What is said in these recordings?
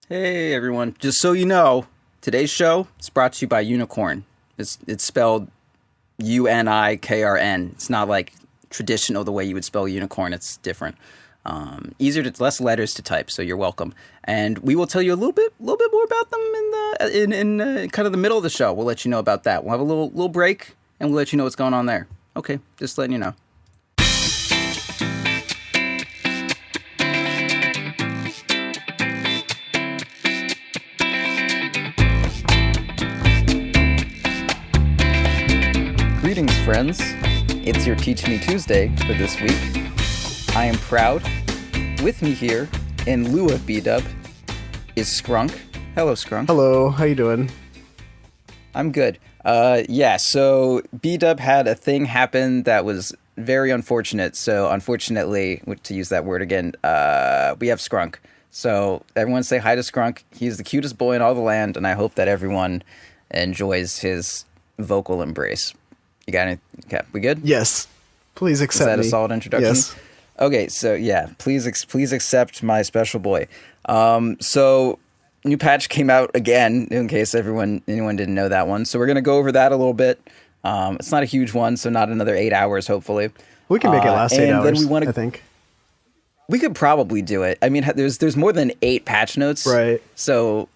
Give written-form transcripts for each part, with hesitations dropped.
Hey everyone, just so you know, today's show is brought to you by Unicorn. It's spelled Unikrn. It's not like traditional the way you would spell unicorn. It's different. Easier to less letters to type, so you're welcome. And we will tell you a little bit more about them in kind of the middle of the show. We'll let you know about that. We'll have a little break, and we'll let you know what's going on there. Okay, just letting you know. Greetings, friends. It's your Teach Me Tuesday for this week. I am proud. With me here, in lieu of B-Dub, is Skrunk. Hello, Skrunk. Hello, how you doing? I'm good. So B-Dub had a thing happen that was very unfortunate. So unfortunately, to use that word again, we have Skrunk. So everyone say hi to Skrunk. He's the cutest boy in all the land, and I hope that everyone enjoys his vocal embrace. You got any? Okay, we good? Yes. Please accept me. Is that a solid introduction? Yes. Okay, so yeah, please accept my special boy. So new patch came out again, in case anyone didn't know that one. So we're gonna go over that a little bit. It's not a huge one, so not another 8 hours, hopefully. We can make it last 8 hours. Then I think we could probably do it. I mean, there's more than 8 patch notes, right? So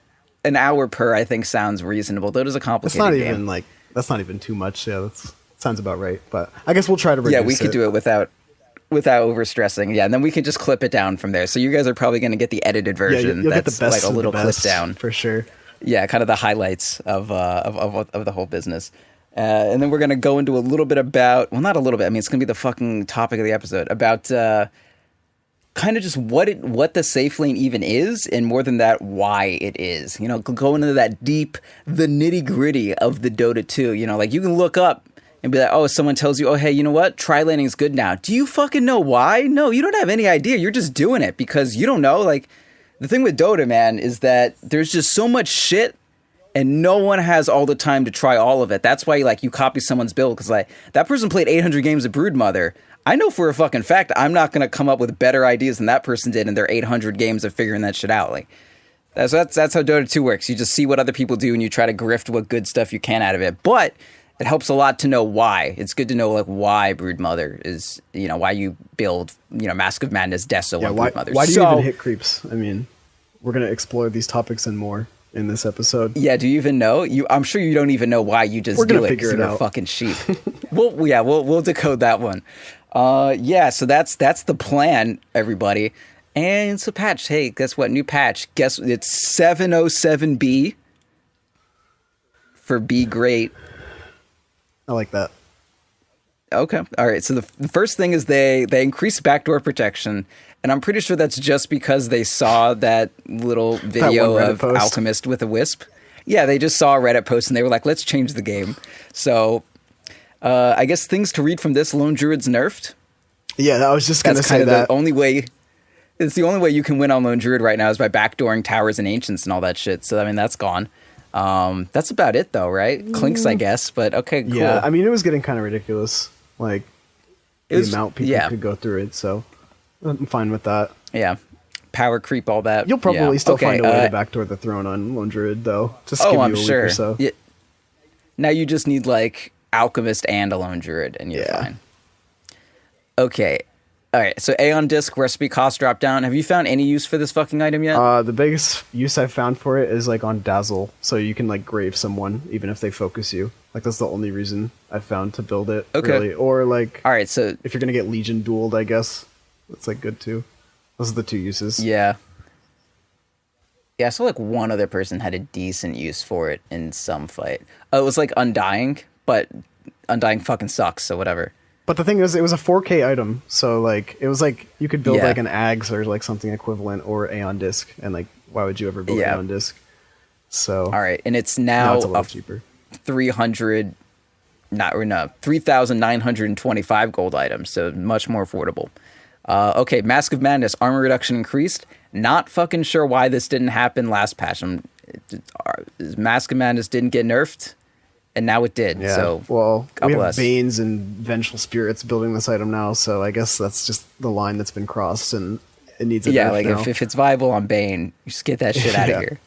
an hour per, I think, sounds reasonable. Though it is a complicated game. Even like that's not even too much. Yeah, that sounds about right. But I guess we'll try to reduce it. Yeah, we could do it without overstressing. Yeah, and then we can just clip it down from there. So you guys are probably going to get the edited version. Yeah, you'll that's get the best like a little clip down for sure. Yeah, kind of the highlights of the whole business. And then we're going to go into a little bit about, well, not a little bit. I mean, it's going to be the fucking topic of the episode about kind of just what the Safelane even is, and more than that, why it is. You know, going into that deep, the nitty gritty of the Dota 2. You know, like you can look up and be like, oh, someone tells you, oh, hey, you know what? Tri-laning is good now. Do you fucking know why? No, you don't have any idea. You're just doing it because you don't know. Like, the thing with Dota, man, is that there's just so much shit and no one has all the time to try all of it. That's why, like, you copy someone's build because, like, that person played 800 games of Broodmother. I know for a fucking fact I'm not going to come up with better ideas than that person did in their 800 games of figuring that shit out. Like, that's how Dota 2 works. You just see what other people do and you try to grift what good stuff you can out of it. But it helps a lot to know why. It's good to know, like, why Broodmother is, you know, why you build, you know, Mask of Madness, Deso, and Broodmother. Why do you even hit creeps? I mean, we're going to explore these topics and more in this episode. Yeah, do you even know? I'm sure you don't even know why you just do it because you're a fucking sheep. We'll decode that one. So that's the plan, everybody. And it's a patch. Hey, guess what? New patch. Guess it's 707B for Be Great. I like that. Okay. All right. So the first thing is they increased backdoor protection. And I'm pretty sure that's just because they saw that little video of post. Alchemist with a wisp. Yeah, they just saw a Reddit post and they were like, let's change the game. So I guess things to read from this: Lone Druids nerfed. Yeah, I was just going to say that. The only way. It's the only way you can win on Lone Druid right now is by backdooring towers and ancients and all that shit. So, I mean, that's gone. That's about it, though, right? Clinks, I guess, but okay, cool. Yeah, I mean, it was getting kind of ridiculous, like, the amount people could go through it, so I'm fine with that. Yeah. Power creep, all that. You'll probably still find a way to backdoor the throne on Lone Druid, though. Just give you a week or so. Yeah. Now you just need, like, Alchemist and a Lone Druid, and you're fine. Okay. All right, so Aeon Disc recipe cost drop down. Have you found any use for this fucking item yet? The biggest use I've found for it is like on Dazzle, so you can like grave someone even if they focus you. Like that's the only reason I've found to build it. Okay. Really. Or like, all right, so if you're gonna get Legion dueled, I guess that's like good too. Those are the two uses. Yeah. Yeah, I saw like one other person had a decent use for it in some fight. Oh, it was like Undying, but Undying fucking sucks, so whatever. But the thing is, it was a 4K item, so like it was like you could build like an Ags or like something equivalent or Aeon Disc, and like why would you ever build Aeon Disc? So all right, and it's now it's a little cheaper. 3,925 gold items, so much more affordable. Okay, Mask of Madness armor reduction increased. Not fucking sure why this didn't happen last patch. Mask of Madness didn't get nerfed. And now it did. Yeah. So, well, we have Banes and Vengeful Spirits building this item now, so I guess that's just the line that's been crossed. And it needs a Yeah, nerf like now. if it's viable on Bane, just get that shit out of here.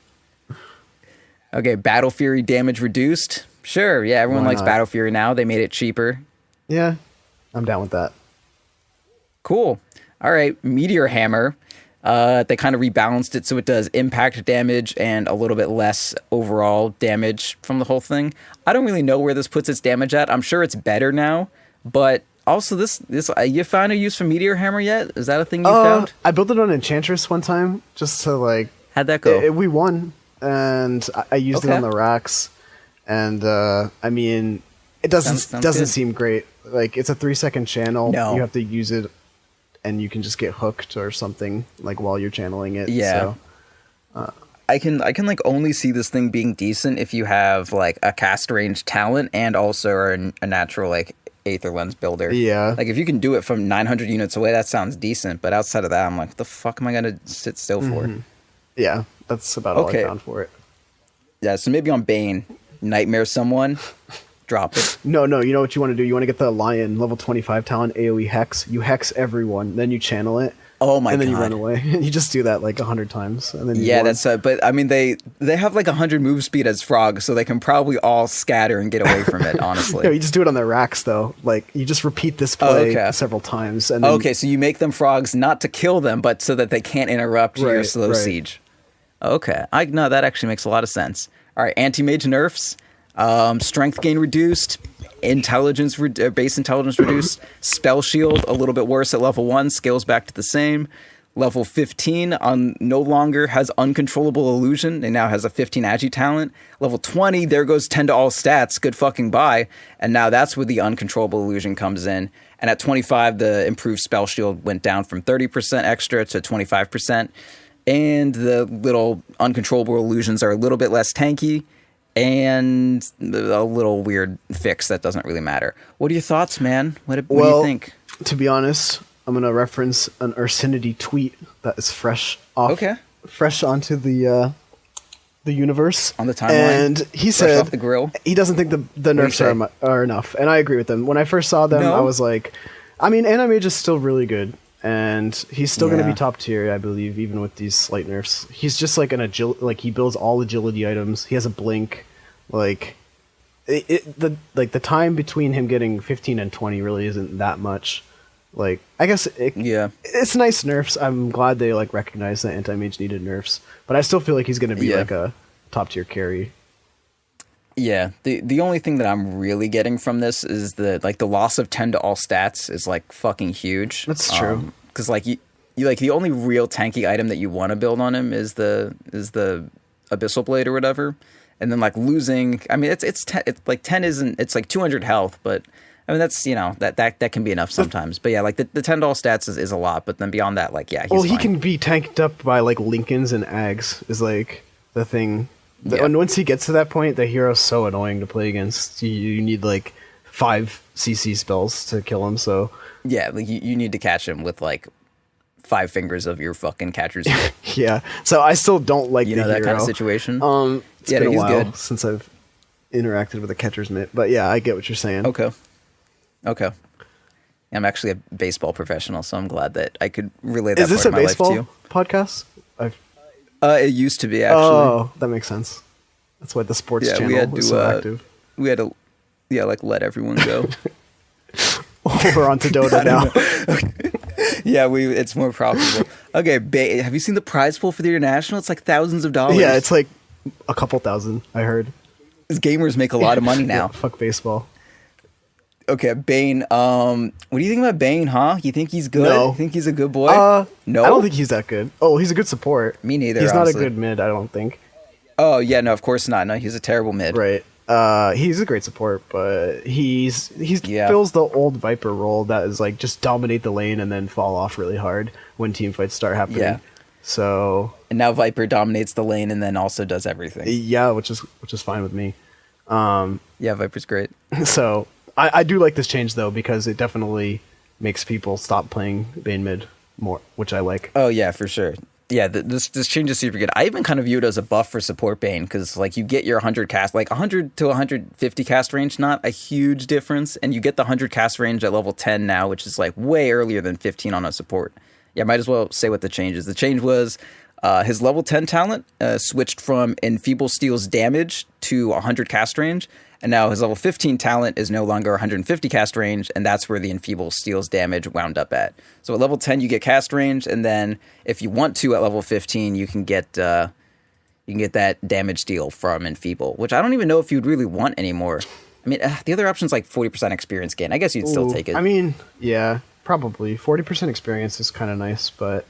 Okay, Battle Fury damage reduced. Sure, yeah, everyone Why likes not? Battle Fury now. They made it cheaper. Yeah, I'm down with that. Cool. All right, Meteor Hammer. They kind of rebalanced it so it does impact damage and a little bit less overall damage from the whole thing. I don't really know where this puts its damage at. I'm sure it's better now, but also this you found a use for Meteor Hammer yet? Is that a thing you found? I built it on Enchantress one time just to like. How'd that go? We won, and I used it Okay. on the racks, and I mean, it doesn't Sounds good. seem great. Like it's a 3-second channel. No. You have to use it, and you can just get hooked or something like while you're channeling it. Yeah. So. I can like only see this thing being decent if you have like a cast range talent and also are a natural like Aether Lens builder. Yeah. Like if you can do it from 900 units away, that sounds decent. But outside of that, I'm like, what the fuck am I gonna sit still for? Yeah, that's about all Okay. I found for it. Yeah, so maybe on Bane, Nightmare someone, drop it. No, you know what you want to do? You want to get the Lion level 25 talent AoE Hex. You hex everyone, then you channel it. Oh my and then God. you run away. You just do that like 100 times, and then you Yeah, won. that's but I mean they have like 100 move speed as frogs, so they can probably all scatter and get away from it. Honestly. No, you just do it on the racks though. Like you just repeat this play okay. several times, and then, Okay, so you make them frogs not to kill them, but so that they can't interrupt your Right, slow right. siege. Okay, no, that actually makes a lot of sense. All right, Anti-Mage Nerfs, strength gain reduced, base intelligence reduced, spell shield a little bit worse at level 1, scales back to the same. Level 15 no longer has uncontrollable illusion. It now has a 15 agi talent. Level 20, there goes 10 to all stats. Good fucking bye. And now that's where the uncontrollable illusion comes in. And at 25, the improved spell shield went down from 30% extra to 25%. And the little uncontrollable illusions are a little bit less tanky. And a little weird fix that doesn't really matter. What are your thoughts, man? What do you think? To be honest, I'm gonna reference an Ursinity tweet that is fresh onto the universe On the timeline? and he said off the grill? he doesn't think the nerfs are enough, and I agree with him. When I first saw them, No? I was like, I mean, Anti-Mage is still really good, and he's still gonna Yeah. be top tier, I believe, even with these slight nerfs. He's just like like he builds all agility items. He has a blink, like. The time between him getting 15 and 20 really isn't that much. Like, I guess it's nice nerfs. I'm glad they like recognize that Anti-Mage needed nerfs, but I still feel like he's going to be like a top tier carry. Yeah, the only thing that I'm really getting from this is the loss of 10 to all stats is like fucking huge. That's true. Because like you like the only real tanky item that you want to build on him is the Abyssal Blade or whatever, and then like losing. I mean, it's like 10 isn't. It's like 200 health, but I mean that's that can be enough sometimes. But yeah, like the 10 to all stats is a lot, but then beyond that, like he's He fine. can be tanked up by like Lincolns and Ags is like the thing. And once he gets to that point, the hero's so annoying to play against. You need like 5 CC spells to kill him. So yeah, like you need to catch him with like 5 fingers of your fucking catcher's mitt. yeah. So I still don't like You the know that hero. kind of situation. It's been a he's while good. since I've interacted with a catcher's mitt, but yeah, I get what you're saying. Okay. I'm actually a baseball professional, so I'm glad that I could relay that Is this part a of my life to baseball you. podcast? It used to be actually. Oh, that makes sense. That's why the sports Yeah, channel we had was to. so active. We had to, like let everyone go. We're on to Dota now. Yeah, it's more profitable. Okay, have you seen the prize pool for the international? It's like thousands of dollars. Yeah, it's like a couple thousand, I heard. These gamers make a lot of money now. Yeah, fuck baseball. Okay, Bane. What do you think about Bane, huh? You think he's good? No. You think he's a good boy? No? I don't think he's that good. Oh, he's a good support. Me neither, He's honestly. not a good mid, I don't think. Oh, yeah, no, of course not. No, he's a terrible mid. Right. He's a great support, but he Yeah. fills the old Viper role that is like just dominate the lane and then fall off really hard when team fights start happening. Yeah. So And now Viper dominates the lane and then also does everything. yeah, which is fine with me. Yeah, Viper's great. So I do like this change though, because it definitely makes people stop playing Bane mid more, which I like. Oh yeah, for sure. Yeah, this change is super good. I even kind of view it as a buff for support Bane because like you get your 100 cast, like 100 to 150 cast range, not a huge difference, and you get the 100 cast range at level 10 now, which is like way earlier than 15 on a support. Yeah, might as well say what the change is. The change was his level 10 talent switched from Enfeeble Steel's damage to 100 cast range, and now his level 15 talent is no longer 150 cast range, and that's where the Enfeeble Steel's damage wound up at. So at level 10 you get cast range, and then if you want to at level 15 you can get that damage deal from Enfeeble, which I don't even know if you'd really want anymore. I mean, the other option's like 40% experience gain. I guess you'd still take it. I mean, yeah, probably 40% experience is kind of nice, but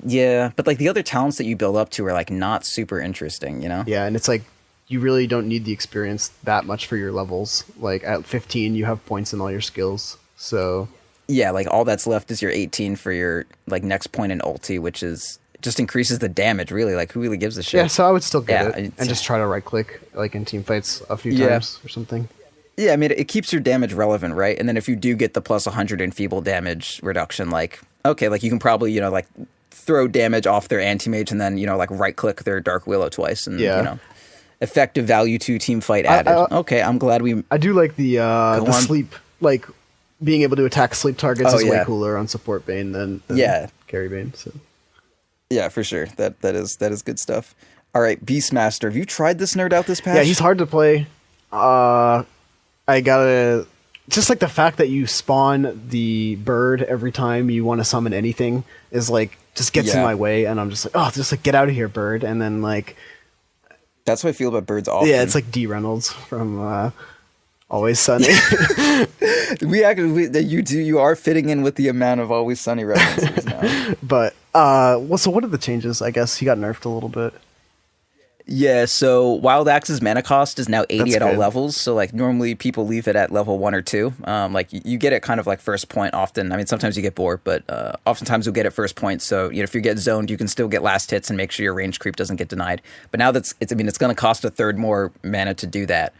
yeah, but like the other talents that you build up to are like not super interesting, you know? Yeah, and it's like you really don't need the experience that much for your levels. Like at 15, you have points in all your skills, so yeah, like all that's left is your 18 for your like next point in ulti, which is just increases the damage. Really, like who really gives a shit? Yeah, so I would still get it and just try to right click like in team fights a few times or something. Yeah, I mean it keeps your damage relevant, right? And then if you do get the plus 100 Enfeeble damage reduction, like okay, like you can probably like throw damage off their Anti-Mage and then like right click their Dark Willow twice and effective value to team fight added. Okay, I'm glad I do like the sleep, like being able to attack sleep targets is way cooler on support Bane than carry Bane. So yeah, for sure. That is good stuff. All right, Beastmaster, have you tried this nerd out this patch? Yeah, he's hard to play. I gotta just like the fact that you spawn the bird every time you want to summon anything is like just gets in my way, and I'm just like, oh, just like get out of here, bird, and then like. That's what I feel about birds often. Yeah, it's like D. Reynolds from Always Sunny. You are fitting in with the amount of Always Sunny references now. But so what are the changes? I guess he got nerfed a little bit. Yeah, so Wild Axe's mana cost is now 80 That's at all good. levels. So like normally people leave it at level 1 or 2. Like you get it kind of like first point often. I mean, sometimes you get bored, but oftentimes you'll get it first point. So if you get zoned, you can still get last hits and make sure your range creep doesn't get denied. But now it's going to cost a third more mana to do that.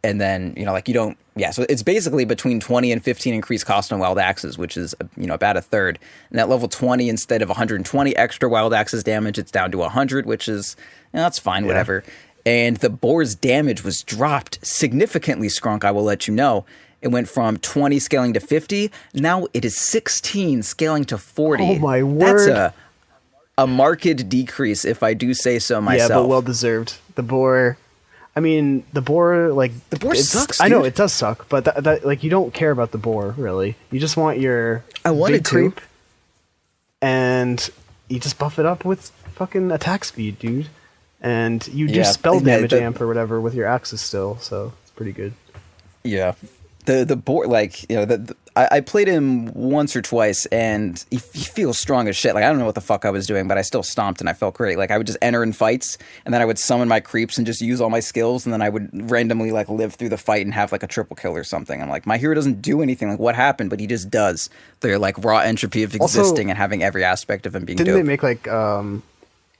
And then, like you don't, so it's basically between 20 and 15 increased cost on Wild Axes, which is, about a third. And at level 20, instead of 120 extra Wild Axes damage, it's down to 100, which is, that's fine, whatever. And the boar's damage was dropped significantly, Skrunk, I will let you know. It went from 20 scaling to 50. Now it is 16 scaling to 40. Oh my word. That's a marked decrease, if I do say so myself. Yeah, but well deserved. The boar... I mean, the boar, like... The boar sucks, dude. I know, it does suck, but that like, you don't care about the boar, really. You just want your big creep, and you just buff it up with fucking attack speed, dude. And you do spell damage amp or whatever with your axes still, so it's pretty good. Yeah. The boar, like, I played him once or twice, and he feels strong as shit. Like, I don't know what the fuck I was doing, but I still stomped, and I felt great. Like, I would just enter in fights, and then I would summon my creeps and just use all my skills, and then I would randomly, like, live through the fight and have, like, a triple kill or something. I'm like, my hero doesn't do anything. Like, what happened? But he just does. They're, like, raw entropy of existing and having every aspect of him being dope. Didn't they make, like,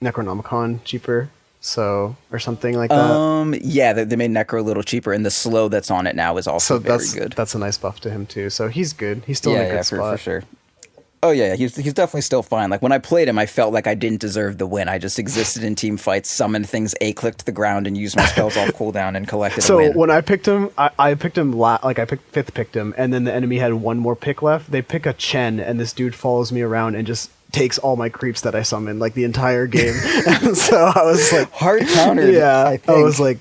Necronomicon cheaper? So, or something like that. Yeah, they made Necro a little cheaper, and the slow that's on it now is also very good. That's a nice buff to him too. So he's good. He's still in a good spot. For sure. Oh yeah, he's definitely still fine. Like when I played him, I felt like I didn't deserve the win. I just existed in team fights, summoned things, clicked the ground, and used my spells off cooldown and collected a win. So when I picked him, I picked him I picked him, and then the enemy had one more pick left. They pick a Chen, and this dude follows me around and just takes all my creeps that I summoned, like the entire game. And so I was like hard countered. Yeah, I was like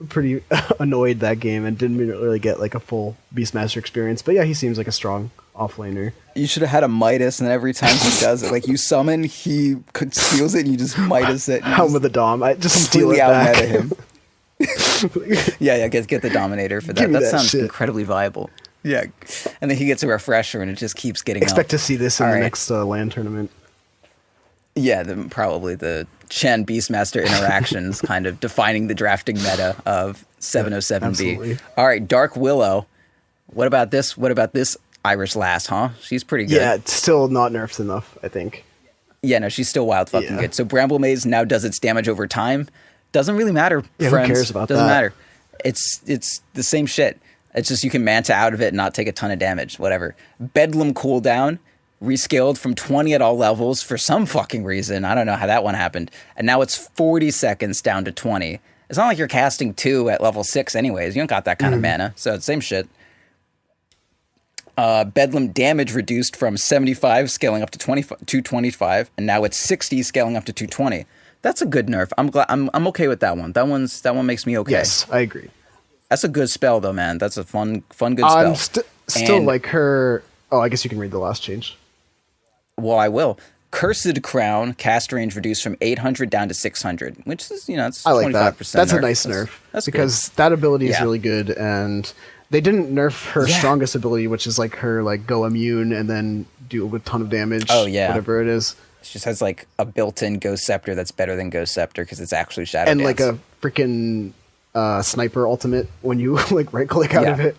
pretty annoyed that game and didn't really get like a full Beastmaster experience. But yeah, he seems like a strong offlaner. You should have had a Midas, and every time he does it, like you summon, he steals it, and you just Midas it. Helm of the Dom. I just steal it out back. meta him. Get the Dominator for that. That sounds incredibly viable. Yeah, and then he gets a refresher, and it just keeps getting Expect to see this in the next LAN tournament. Yeah, probably the Chen Beastmaster interactions kind of defining the drafting meta of 707B. Absolutely. All right, Dark Willow. What about this? What about this Irish lass, huh? She's pretty good. Yeah, it's still not nerfed enough, I think. Yeah, no, she's still wild fucking good. So Bramble Maze now does its damage over time. Doesn't really matter, friends. Who cares about Doesn't that? matter. It's the same shit. It's just you can manta out of it and not take a ton of damage, whatever. Bedlam cooldown, rescaled from 20 at all levels for some fucking reason. I don't know how that one happened. And now it's 40 seconds down to 20. It's not like you're casting 2 at level 6 anyways. You don't got that kind of mana. So it's same shit. Bedlam damage reduced from 75 scaling up to 225, and now it's 60 scaling up to 220. That's a good nerf. I'm glad. I'm okay with that one. That one makes me okay. Yes, I agree. That's a good spell though, man. That's a fun good spell. Still like her. Oh, I guess you can read the last change. Well, I will. Cursed Crown cast range reduced from 800 down to 600, which is, it's 25%. I like that. That's nerf. a nice nerf. That's because that ability is really good, and they didn't nerf her strongest ability, which is like her go immune and then do a ton of damage. Oh yeah, whatever it is. She just has like a built-in Ghost Scepter that's better than Ghost Scepter because it's actually Shadow and Dance. like a freaking sniper ultimate when you right click out of it.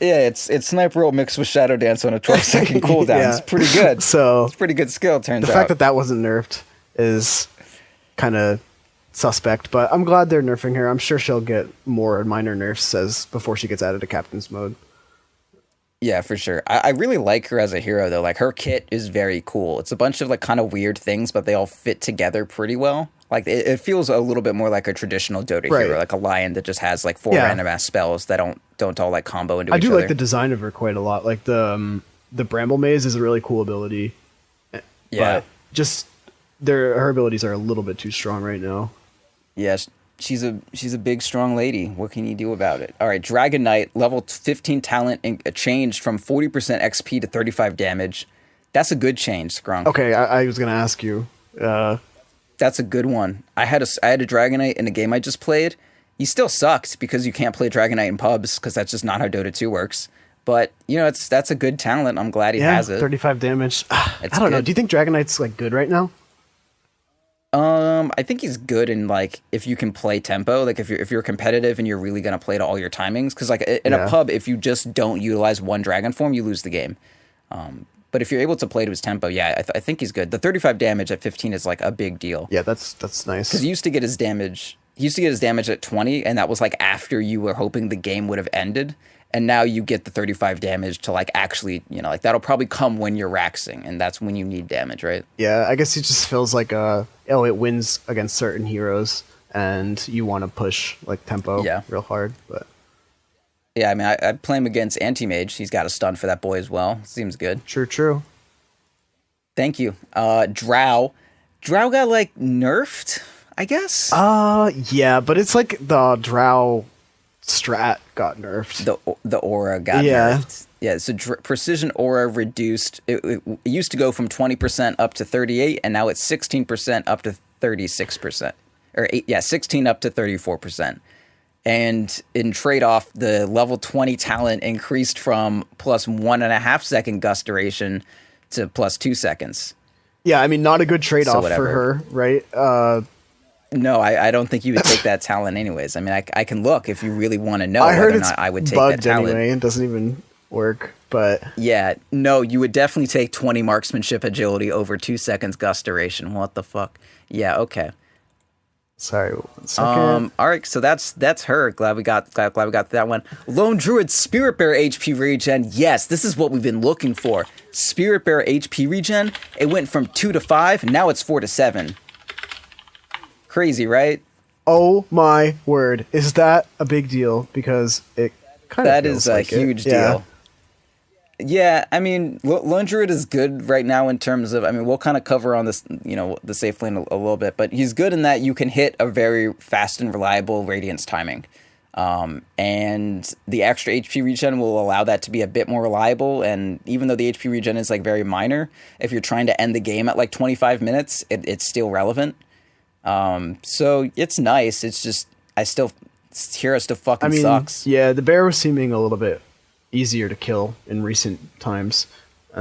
It's sniper ult mixed with Shadow Dance on a 12-second cooldown. It's pretty good. So it's pretty good skill. Turns out the fact that wasn't nerfed is kind of suspect, but I'm glad they're nerfing her. I'm sure she'll get more minor nerfs before she gets added to captain's mode. Yeah, for sure. I really like her as a hero though. Like her kit is very cool. It's a bunch of kind of weird things, but they all fit together pretty well. Like it feels a little bit more like a traditional Dota hero, like a lion that just has 4 random ass spells that don't all combo into each other. I do like the design of her quite a lot. Like the Bramble Maze is a really cool ability. Yeah, but just her abilities are a little bit too strong right now. Yes. She's a big, strong lady. What can you do about it? All right, Dragon Knight, level 15 talent, changed from 40% XP to 35 damage. That's a good change, Skrunk. Okay, I was going to ask you. That's a good one. I had a Dragon Knight in a game I just played. He still sucked because you can't play Dragon Knight in pubs because that's just not how Dota 2 works. But, that's a good talent. I'm glad he has it. 35 damage. I don't know. Do you think Dragon Knight's good right now? I think he's good in if you can play tempo, if you're competitive and you're really gonna play to all your timings, because in a pub, if you just don't utilize one dragon form, you lose the game. But if you're able to play to his tempo, I think he's good. The 35 damage at 15 is a big deal. Yeah, that's nice. Because he used to get his damage at 20, and that was after you were hoping the game would have ended. And now you get the 35 damage to actually, that'll probably come when you're raxing, and that's when you need damage, right? Yeah, I guess it just feels like it wins against certain heroes, and you want to push tempo real hard. But yeah, I mean, I'd play him against Anti-Mage. He's got a stun for that boy as well. Seems good. True. Thank you. Drow got nerfed, I guess. Yeah, but it's the Drow strat got nerfed. The aura got nerfed. Yeah, so precision aura reduced. It used to go from 20% up to 38, and now it's 16% up to 36%. 16 up to 34%. And in trade-off, the level 20 talent increased from plus 1.5 second gust duration to plus 2 seconds. Yeah, I mean, not a good trade-off for her, right? No, I don't think you would take that talent anyways. I mean, I can look if you really want to know whether or not I would take that talent. Anyway, it doesn't even work, but... Yeah, no, you would definitely take 20 marksmanship agility over 2 seconds gust duration. What the fuck? Yeah, okay. Sorry, 1 second. All right, so that's her. Glad we got that one. Lone Druid Spirit Bearer HP regen. Yes, this is what we've been looking for. Spirit Bearer HP regen. It went from 2 to 5, now it's 4 to 7. Crazy, right? Oh my word. Is that a big deal? Because it kind of That is a huge deal. Yeah, I mean, Lone Druid is good right now in terms of, I mean, we'll kind of cover on this, the Safelane a little bit, but he's good in that you can hit a very fast and reliable Radiance timing. And the extra HP regen will allow that to be a bit more reliable, and even though the HP regen is very minor, if you're trying to end the game at 25 minutes, it's still relevant. So it's nice. It's just Hero still fucking sucks. Yeah, the bear was seeming a little bit easier to kill in recent times. I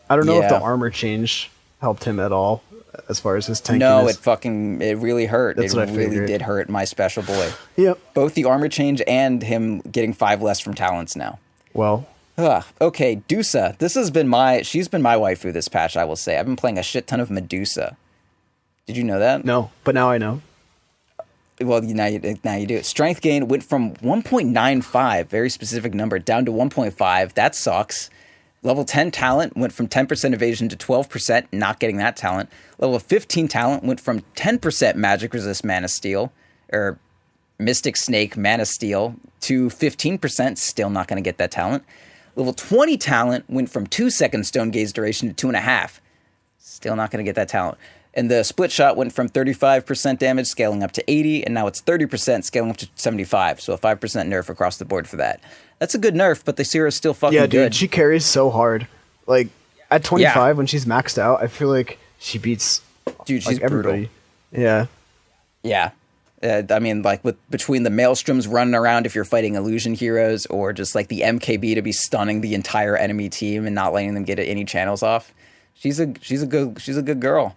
don't know if the armor change helped him at all as far as his tankiness. No, it really hurt. That's what I figured. Really did hurt my special boy. Yep. Both the armor change and him getting 5 less from talents now. Well. Okay, Medusa. She's been my waifu this patch, I will say. I've been playing a shit ton of Medusa. Did you know that? No, but now I know. Well, now you do. Strength gain went from 1.95, very specific number, down to 1.5. That sucks. Level 10 talent went from 10% evasion to 12%, not getting that talent. Level 15 talent went from 10% magic resist mana steal, or Mystic Snake mana steal, to 15%, still not going to get that talent. Level 20 talent went from 2 second stone gaze duration to 2.5. Still not going to get that talent. And the split shot went from 35% damage scaling up to 80, and now it's 30% scaling up to 75. So a 5% nerf across the board for that. That's a good nerf, but the Seerow's still fucking good. Yeah, dude, she carries so hard. Like, at 25, when she's maxed out, I feel like she beats dude, she's like, everybody. Brutal. Yeah. Yeah. I mean, like, between the Maelstroms running around if you're fighting illusion heroes, or just, like, the MKB to be stunning the entire enemy team and not letting them get any channels off, she's a good girl.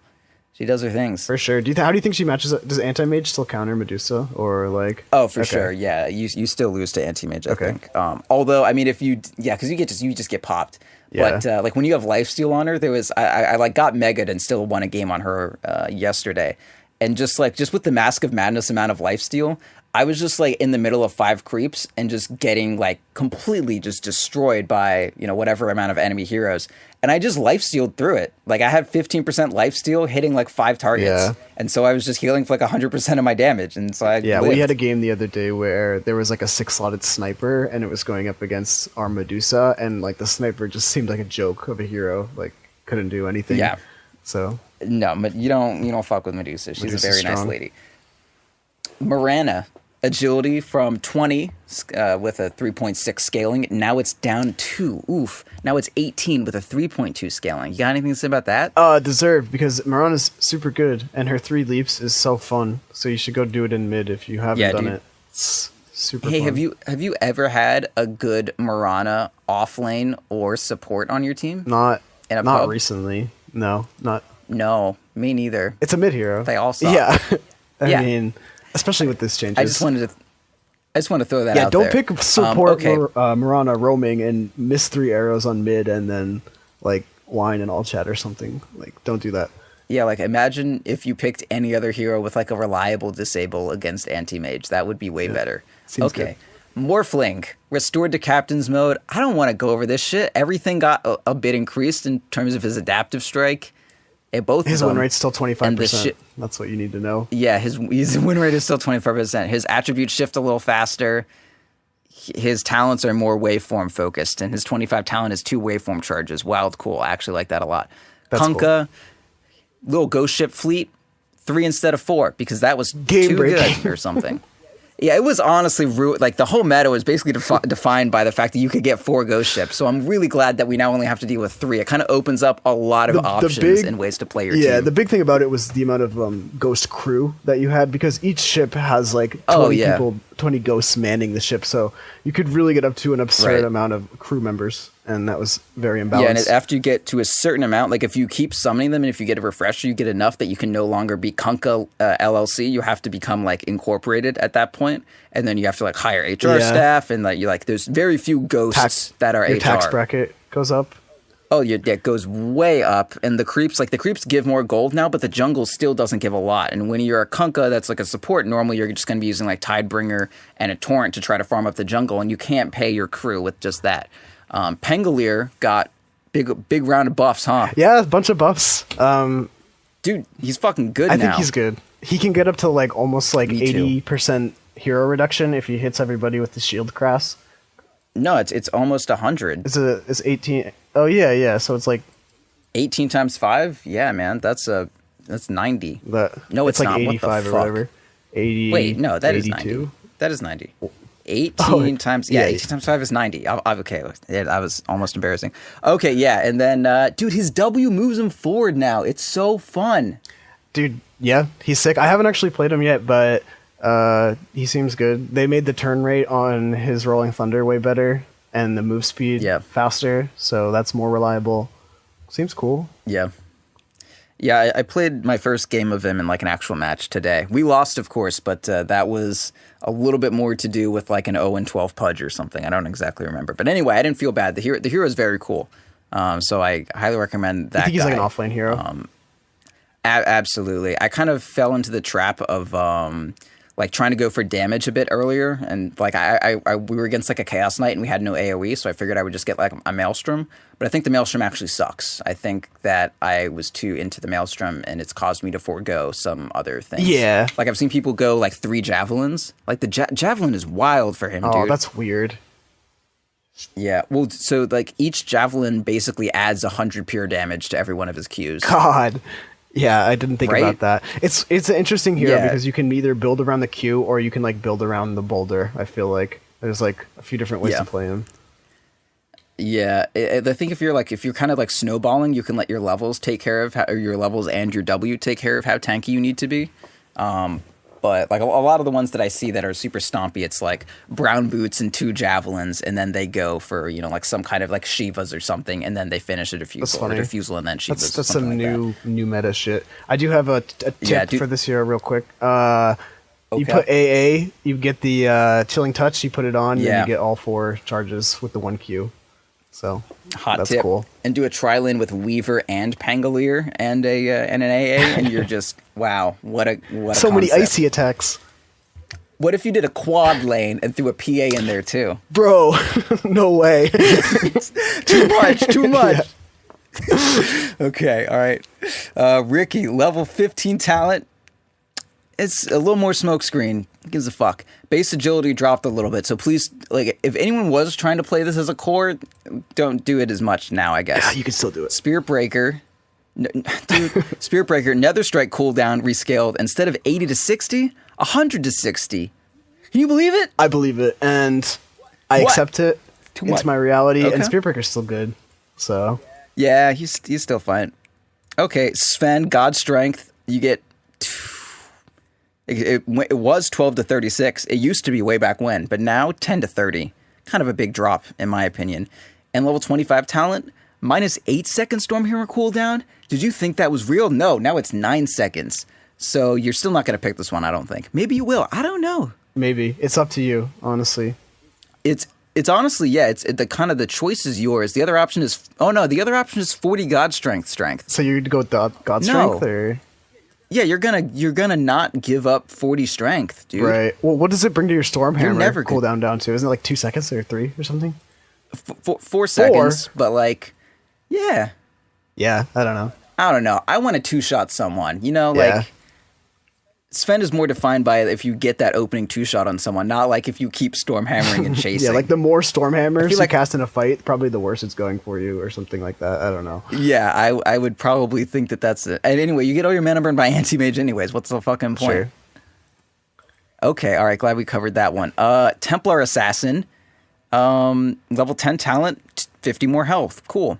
She does her things. For sure. How do you think she matches up? Does Anti-Mage still counter Medusa? Or, like... Oh, for sure, yeah. You still lose to Anti-Mage, I think. Although, I mean, if you... Yeah, because you just get popped. Yeah. But, like, when you have lifesteal on her, there was... I like, got megaed and still won a game on her yesterday. And just with the Mask of Madness amount of lifesteal, I was just like in the middle of 5 creeps and just getting like completely just destroyed by, whatever amount of enemy heroes. And I just lifestealed through it. Like I had 15% lifesteal hitting like 5 targets. Yeah. And so I was just healing for like 100% of my damage. And so lived. We had a game the other day where there was like a 6-slotted sniper and it was going up against our Medusa, and like the sniper just seemed like a joke of a hero. Like couldn't do anything. Yeah. So no, but you don't fuck with Medusa. She's a very nice lady. Morana, agility from 20 with a 3.6 scaling. Now it's down 2. Oof. Now it's 18 with a 3.2 scaling. You got anything to say about that? Deserved, because Morana's super good and her 3 leaps is so fun. So you should go do it in mid if you haven't done it. It's super fun. Have you ever had a good Morana off lane or support on your team? Not recently. No, not. No, me neither. It's a mid hero. They all suck. Yeah. I mean, especially with this changes. I just want to throw that out there. Yeah, don't pick support Morana roaming and miss 3 arrows on mid and then like whine and all chat or something. Like, don't do that. Yeah, like imagine if you picked any other hero with like a reliable disable against Anti-Mage. That would be way better. Seems good. Morphling, restored to captain's mode. I don't want to go over this shit. Everything got a bit increased in terms of his adaptive strike. His win rate's still 25%. That's what you need to know. Yeah, his win rate is still 25%. His attributes shift a little faster. His talents are more waveform focused, and his 25 talent is 2 waveform charges. Wild cool. I actually like that a lot. That's Kunkka, cool. Little ghost ship fleet, 3 instead of 4, because that was too good or something. Yeah, it was honestly like the whole meta was basically defined by the fact that you could get 4 ghost ships. So I'm really glad that we now only have to deal with 3. It kind of opens up a lot of options and ways to play your team. Yeah, the big thing about it was the amount of ghost crew that you had, because each ship has like 20 people, 20 ghosts manning the ship. So you could really get up to an absurd amount of crew members, and that was very imbalanced. Yeah, and after you get to a certain amount, like if you keep summoning them and if you get a refresher, you get enough that you can no longer be Kunkka LLC. You have to become like incorporated at that point, and then you have to like hire HR staff, and like there's very few ghosts that are your HR. Tax bracket goes up. Oh, yeah, it goes way up, and the creeps give more gold now, but the jungle still doesn't give a lot. And when you're a Kunkka that's like a support, normally you're just going to be using like Tidebringer and a Torrent to try to farm up the jungle, and you can't pay your crew with just that. Pangolier got big round of buffs, huh? Yeah, a bunch of buffs. Dude, he's fucking good now. I think he's good. He can get up to like almost like 80% hero reduction if he hits everybody with the shield crass. No, it's almost 100. It's 18. Oh yeah. So it's like 18 times 5. Yeah, man, that's 90. No, it's like not. 85 or whatever. 80. Wait, no, that 82? is 90. That is 90. 18 times 18 times 5 is 90. I'm okay. Yeah, that was almost embarrassing. Okay, yeah, and then dude, his W moves him forward now. It's so fun. Dude, yeah, he's sick. I haven't actually played him yet, but he seems good. They made the turn rate on his Rolling Thunder way better, and the move speed faster, so that's more reliable. Seems cool. Yeah. Yeah, I played my first game of him in like an actual match today. We lost, of course, but that was a little bit more to do with like an 0-12 pudge or something. I don't exactly remember. But anyway, I didn't feel bad. The hero is very cool. So I highly recommend that. I think he's like an offlane hero. Absolutely. I kind of fell into the trap of like trying to go for damage a bit earlier, and like we were against like a Chaos Knight and we had no AoE, so I figured I would just get like a Maelstrom. But I think the Maelstrom actually sucks. I think that I was too into the Maelstrom, and it's caused me to forego some other things. Yeah. Like I've seen people go like 3 javelins. Like the javelin is wild for him, dude. Oh, that's weird. Yeah, well, so like each javelin basically adds 100 pure damage to every one of his Qs. God. Yeah, I didn't think Right? about that. It's an interesting hero Yeah. because you can either build around the Q or you can like build around the boulder. I feel like there's like a few different ways Yeah. to play him. Yeah, I think if you're kind of like snowballing, you can let your levels take care of or your levels and your W take care of how tanky you need to be. But like a lot of the ones that I see that are super stompy, it's like brown boots and 2 javelins, and then they go for like some kind of like Shivas or something, and then they finish a defusal, or defusal and then Shivas. That's some new meta shit. I do have a tip for this hero real quick. You put AA, you get the Chilling Touch, you put it on, and you get all 4 charges with the 1 Q. So Hot that's tip. cool. And do a tri-lane with Weaver and Pangolier and an AA, and you're just wow, what a so concept. many icy attacks. What if you did a quad lane and threw a PA in there too? Bro, no way. Too much. Okay, all right. Ricky, level 15 talent. It's a little more smokescreen. Gives a fuck. Base agility dropped a little bit, so please, like, if anyone was trying to play this as a core, don't do it as much now, I guess. Yeah, you can still do it. Spirit Breaker. Dude, Spirit Breaker, Nether Strike cooldown rescaled. Instead of 80 to 60, 100 to 60. Can you believe it? I believe it, and I accept it. It's my reality, Okay. and Spirit Breaker's still good. So Yeah, he's still fine. Okay, Sven, God Strength. You get... It was 12 to 36. It used to be way back when, but now 10 to 30. Kind of a big drop, in my opinion. And level 25 talent, minus 8 second Storm Hero cooldown. Did you think that was real? No, now it's 9 seconds. So you're still not going to pick this one, I don't think. Maybe you will. I don't know. maybe it's up to you, honestly. It's honestly, yeah, the kind of the choice is yours. The other option is 40 God Strength. So you'd go with God No. Strength, or Yeah, you're gonna not give up 40 strength, dude. right? Well, what does it bring to your Stormhammer never good. cooldown down to? Isn't it like 2 seconds or 3 or something? 4 seconds, but like, yeah. Yeah, I don't know. I don't know. I want to 2-shot someone. Yeah. Like Sven is more defined by if you get that opening 2-shot on someone, not like if you keep stormhammering and chasing. Yeah, like the more Stormhammers you like- cast in a fight, probably the worse it's going for you, or something like that. I don't know. Yeah, I would probably think that's it. And anyway, you get all your mana burned by Anti-Mage anyways. What's the fucking point? Sure. Okay, all right, glad we covered that one. Templar Assassin, level 10 talent, 50 more health. Cool.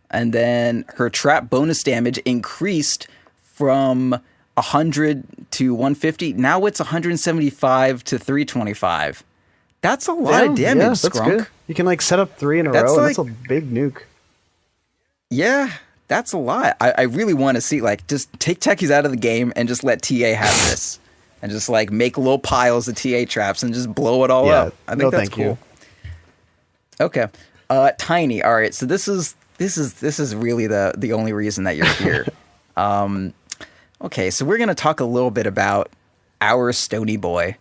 And then her trap bonus damage increased from 100 to 150. Now it's 175 to 325. That's a lot of damage, yeah, that's Skrunk. good. You can like set up 3 in a That's row, and like- that's a big nuke. Yeah, that's a lot. I really want to see, like, just take techies out of the game and just let TA have this. And just, like, make little piles of TA traps and just blow it all Yeah, up. I think that's thank cool. you. Okay. Tiny. All right, so this is really the only reason that you're here. Okay, so we're going to talk a little bit about our Stony Boy.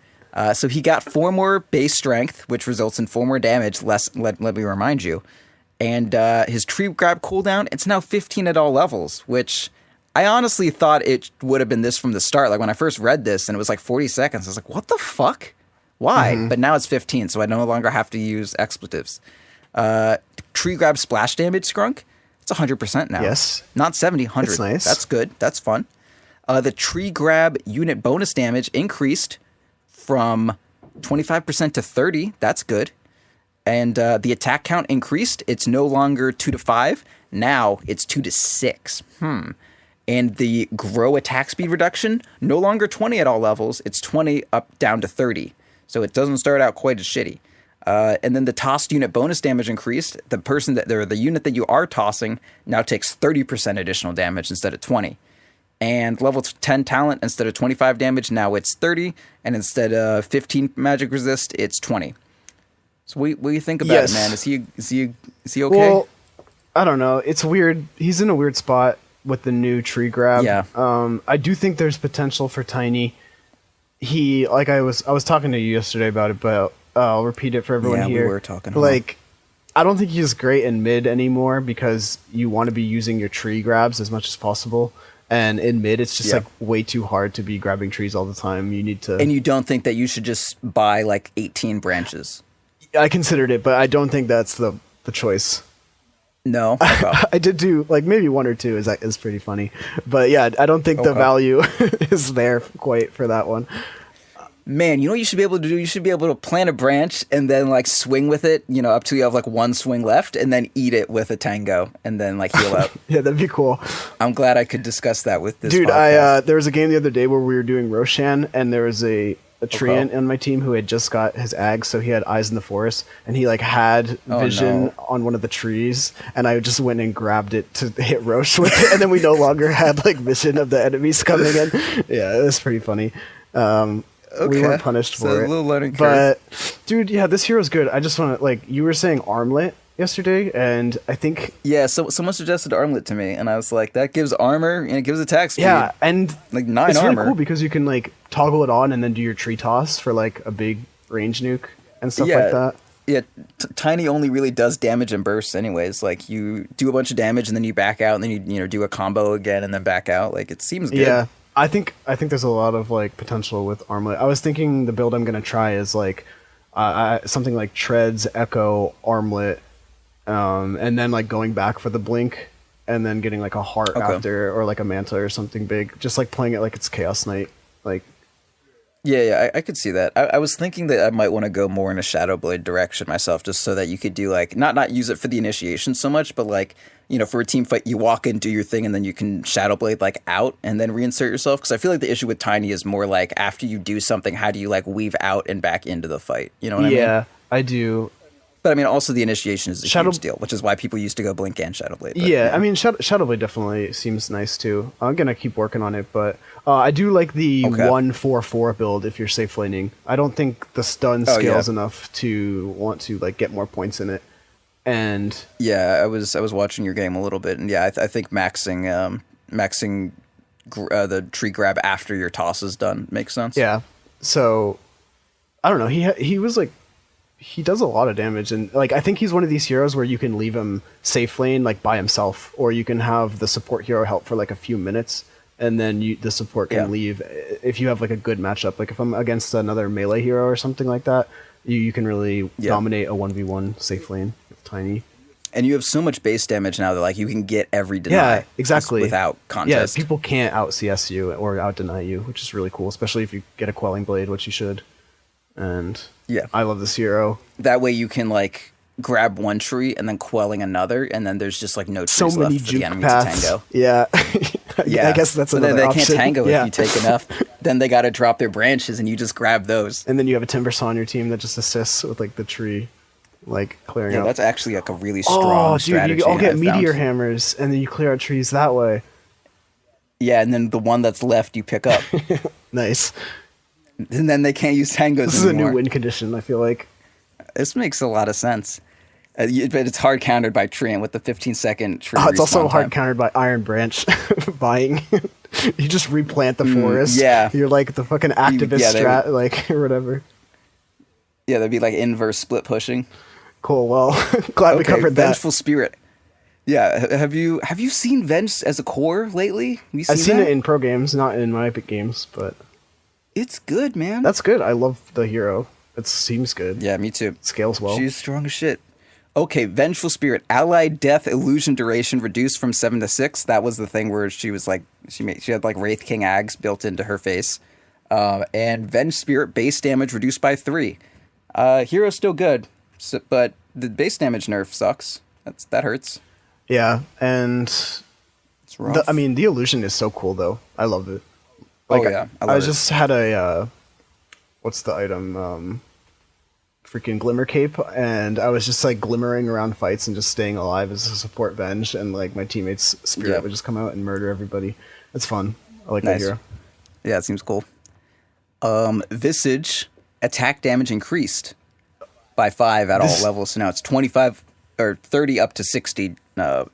So he got 4 more base strength, which results in 4 more damage, let me remind you. And his tree grab cooldown, it's now 15 at all levels, which I honestly thought it would have been this from the start. Like when I first read this and it was like 40 seconds, I was like, what the fuck? Why? Mm-hmm. But now it's 15, so I no longer have to use expletives. Tree grab splash damage, Skrunk, it's 100% now. Yes. Not 70, 100. That's nice. That's good. That's fun. The tree grab unit bonus damage increased from 25% to 30. That's good. And the attack count increased. It's no longer 2 to 5. Now it's 2 to 6. And the grow attack speed reduction, no longer 20 at all levels. It's 20 up down to 30. So it doesn't start out quite as shitty. And then the tossed unit bonus damage increased. The unit that you are tossing now takes 30% additional damage instead of 20. And level 10 talent, instead of 25 damage, now it's 30. And instead of 15 magic resist, it's 20. So what do you think about it, man? Is he okay? Well, I don't know. It's weird. He's in a weird spot with the new tree grab. Yeah. I do think there's potential for Tiny. He, like I was talking to you yesterday about it, but I'll repeat it for everyone here. We were talking. Like, I don't think he's great in mid anymore because you want to be using your tree grabs as much as possible. And in mid, it's just like way too hard to be grabbing trees all the time. You need to. And you don't think that you should just buy like 18 branches? I considered it, but I don't think that's the choice. No. Okay. I did do like maybe one or two is pretty funny, but yeah, I don't think the value is there quite for that one. Man, you know what you should be able to do? You should be able to plant a branch and then like swing with it, you know, up till you have like one swing left, and then eat it with a tango and then like heal up. Yeah, that'd be cool. I'm glad I could discuss that with this dude. podcast. There was a game the other day where we were doing Roshan, and there was a treant on my team who had just got his ag, so he had eyes in the forest, and he like had vision on one of the trees, and I just went and grabbed it to hit Roche with it, and then we no longer had like vision of the enemies coming in. Yeah, it was pretty funny. We weren't punished for it. A little learning curve. But dude, yeah, this hero's good. I just want to like, you were saying armlet yesterday, and I think so someone suggested armlet to me, and I was like, that gives armor and it gives attack speed. Yeah, and like 9 it's armor. Really cool because you can like toggle it on and then do your tree toss for like a big range nuke and stuff like that. Yeah, Tiny only really does damage and bursts anyways. Like you do a bunch of damage and then you back out, and then you know do a combo again and then back out. Like it seems good. Yeah. I think there's a lot of like potential with armlet. I was thinking the build I'm gonna try is like something like Treads, Echo, armlet, and then like going back for the blink, and then getting like a heart after, or like a manta or something big. Just like playing it like it's Chaos Knight. Like, yeah, I could see that. I was thinking that I might want to go more in a Shadowblade direction myself, just so that you could do like not use it for the initiation so much, but like, you know, for a team fight, you walk in, do your thing, and then you can Shadowblade like out and then reinsert yourself. Because I feel like the issue with Tiny is more like after you do something, how do you like weave out and back into the fight? You know what I mean? Yeah, I do. But I mean, also the initiation is a huge deal, which is why people used to go Blink and Shadowblade. But, yeah, I mean, Shadowblade definitely seems nice too. I'm gonna keep working on it, but I do like the 1-4-4 build if you're safe laning. I don't think the stun scales enough to want to like get more points in it. And yeah, I was watching your game a little bit, and yeah, I think maxing the tree grab after your toss is done makes sense. Yeah, so I don't know. He was like, he does a lot of damage, and like I think he's one of these heroes where you can leave him safe lane like by himself, or you can have the support hero help for like a few minutes, and then the support can leave if you have like a good matchup. Like if I'm against another melee hero or something like that, you can really dominate a 1v1 safe lane with Tiny. And you have so much base damage now that like you can get every deny exactly without contest. Yeah, people can't out CS you or out deny you, which is really cool, especially if you get a Quelling Blade, which you should. And I love this hero. That way you can like grab one tree and then quelling another, and then there's just like no trees left for the enemy to tango. Yeah. I guess that's another they option. Can't tango if you take enough. Then they got to drop their branches, and you just grab those. And then you have a Timbersaw on your team that just assists with like the tree, like clearing out. Yeah, that's actually like a really strong strategy. You all get meteor hammers, and then you clear out trees that way. Yeah, and then the one that's left you pick up. Nice. And then they can't use tangos This is anymore. a new win condition, I feel like. This makes a lot of sense. But it's hard countered by Treant with the 15-second tree it's also hard time. countered by Iron Branch buying. You just replant the forest. Yeah. You're like the fucking activist strat, like, or whatever. Yeah, that'd be like inverse split pushing. Cool, well, glad we covered that. Vengeful Spirit. Yeah, have you seen Venge as a core lately? I've seen it in pro games, not in my epic games, but... It's good, man. That's good. I love the hero. It seems good. Yeah, me too. It scales well. She's strong as shit. Okay, Vengeful Spirit. Allied death illusion duration reduced from 7 to 6. That was the thing where she was like, she had like Wraith King Ags built into her face. And Venge Spirit base damage reduced by 3. Hero's still good, but the base damage nerf sucks. That hurts. Yeah, and it's rough. The illusion is so cool though. I love it. Like, I just had a what's the item? Freaking Glimmer Cape, and I was just like glimmering around fights and just staying alive as a support Venge, and like my teammates' spirit would just come out and murder everybody. It's fun. I like that hero. Yeah, it seems cool. Visage attack damage increased by 5 at all levels, so now it's 25 or 30 up to 60,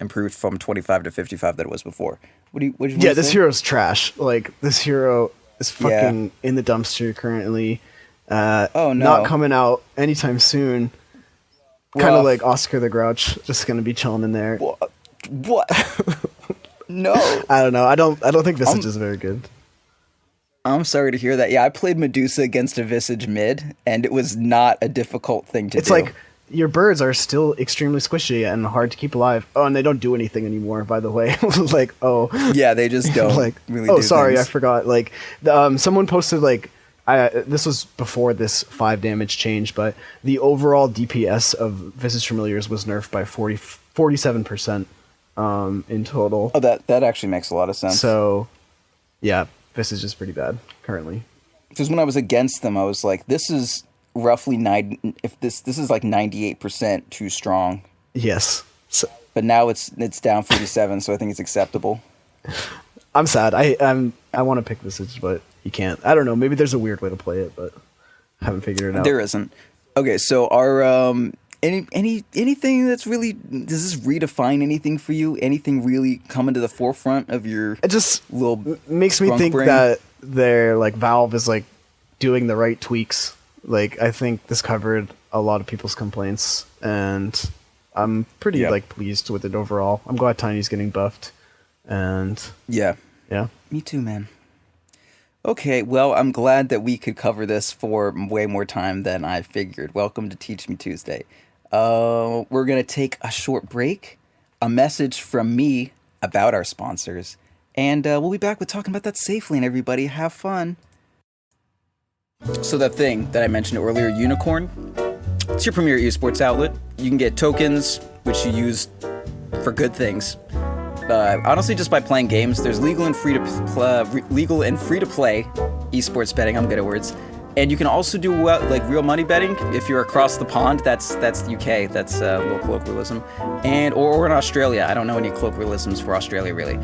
improved from 25 to 55 that it was before. What do you this hero's trash. Like, this hero is fucking in the dumpster currently. Not coming out anytime soon. Kind of like Oscar the Grouch, just gonna be chilling in there. What? No. I don't know. I don't think Visage is very good. I'm sorry to hear that. Yeah, I played Medusa against a Visage mid, and it was not a difficult thing to do. It's like your birds are still extremely squishy and hard to keep alive. Oh, and they don't do anything anymore, by the way. Like, oh. Yeah, they just don't like, really oh, do sorry, things. I forgot. Like, someone posted, like, this was before this 5 damage change, but the overall DPS of Visage Familiars was nerfed by 47% in total. Oh, that actually makes a lot of sense. So, yeah, Visage is pretty bad currently. Because when I was against them, I was like, this is roughly this is like 98% too strong. Yes. So, but now it's down 47, so I think it's acceptable. I'm sad. I want to pick Visage, but you can't. I don't know. Maybe there's a weird way to play it, but I haven't figured it out. There isn't. Okay, so our anything that's really, does this redefine anything for you? Anything really coming to the forefront of your? It just little makes me think brain? that they're like Valve is like doing the right tweaks. Like, I think this covered a lot of people's complaints, and I'm pretty like pleased with it overall. I'm glad Tiny's getting buffed, and yeah. Me too, man. Okay, well, I'm glad that we could cover this for way more time than I figured. Welcome to Teach Me Tuesday. We're going to take a short break, a message from me about our sponsors, and we'll be back with talking about that Safelane, everybody. Have fun. So that thing that I mentioned earlier, Unicorn, it's your premier esports outlet. You can get tokens, which you use for good things. Honestly, just by playing games. There's legal and free to play esports betting. I'm good at words. And you can also do like real money betting if you're across the pond. That's the UK. That's a little colloquialism. Or in Australia. I don't know any colloquialisms for Australia really.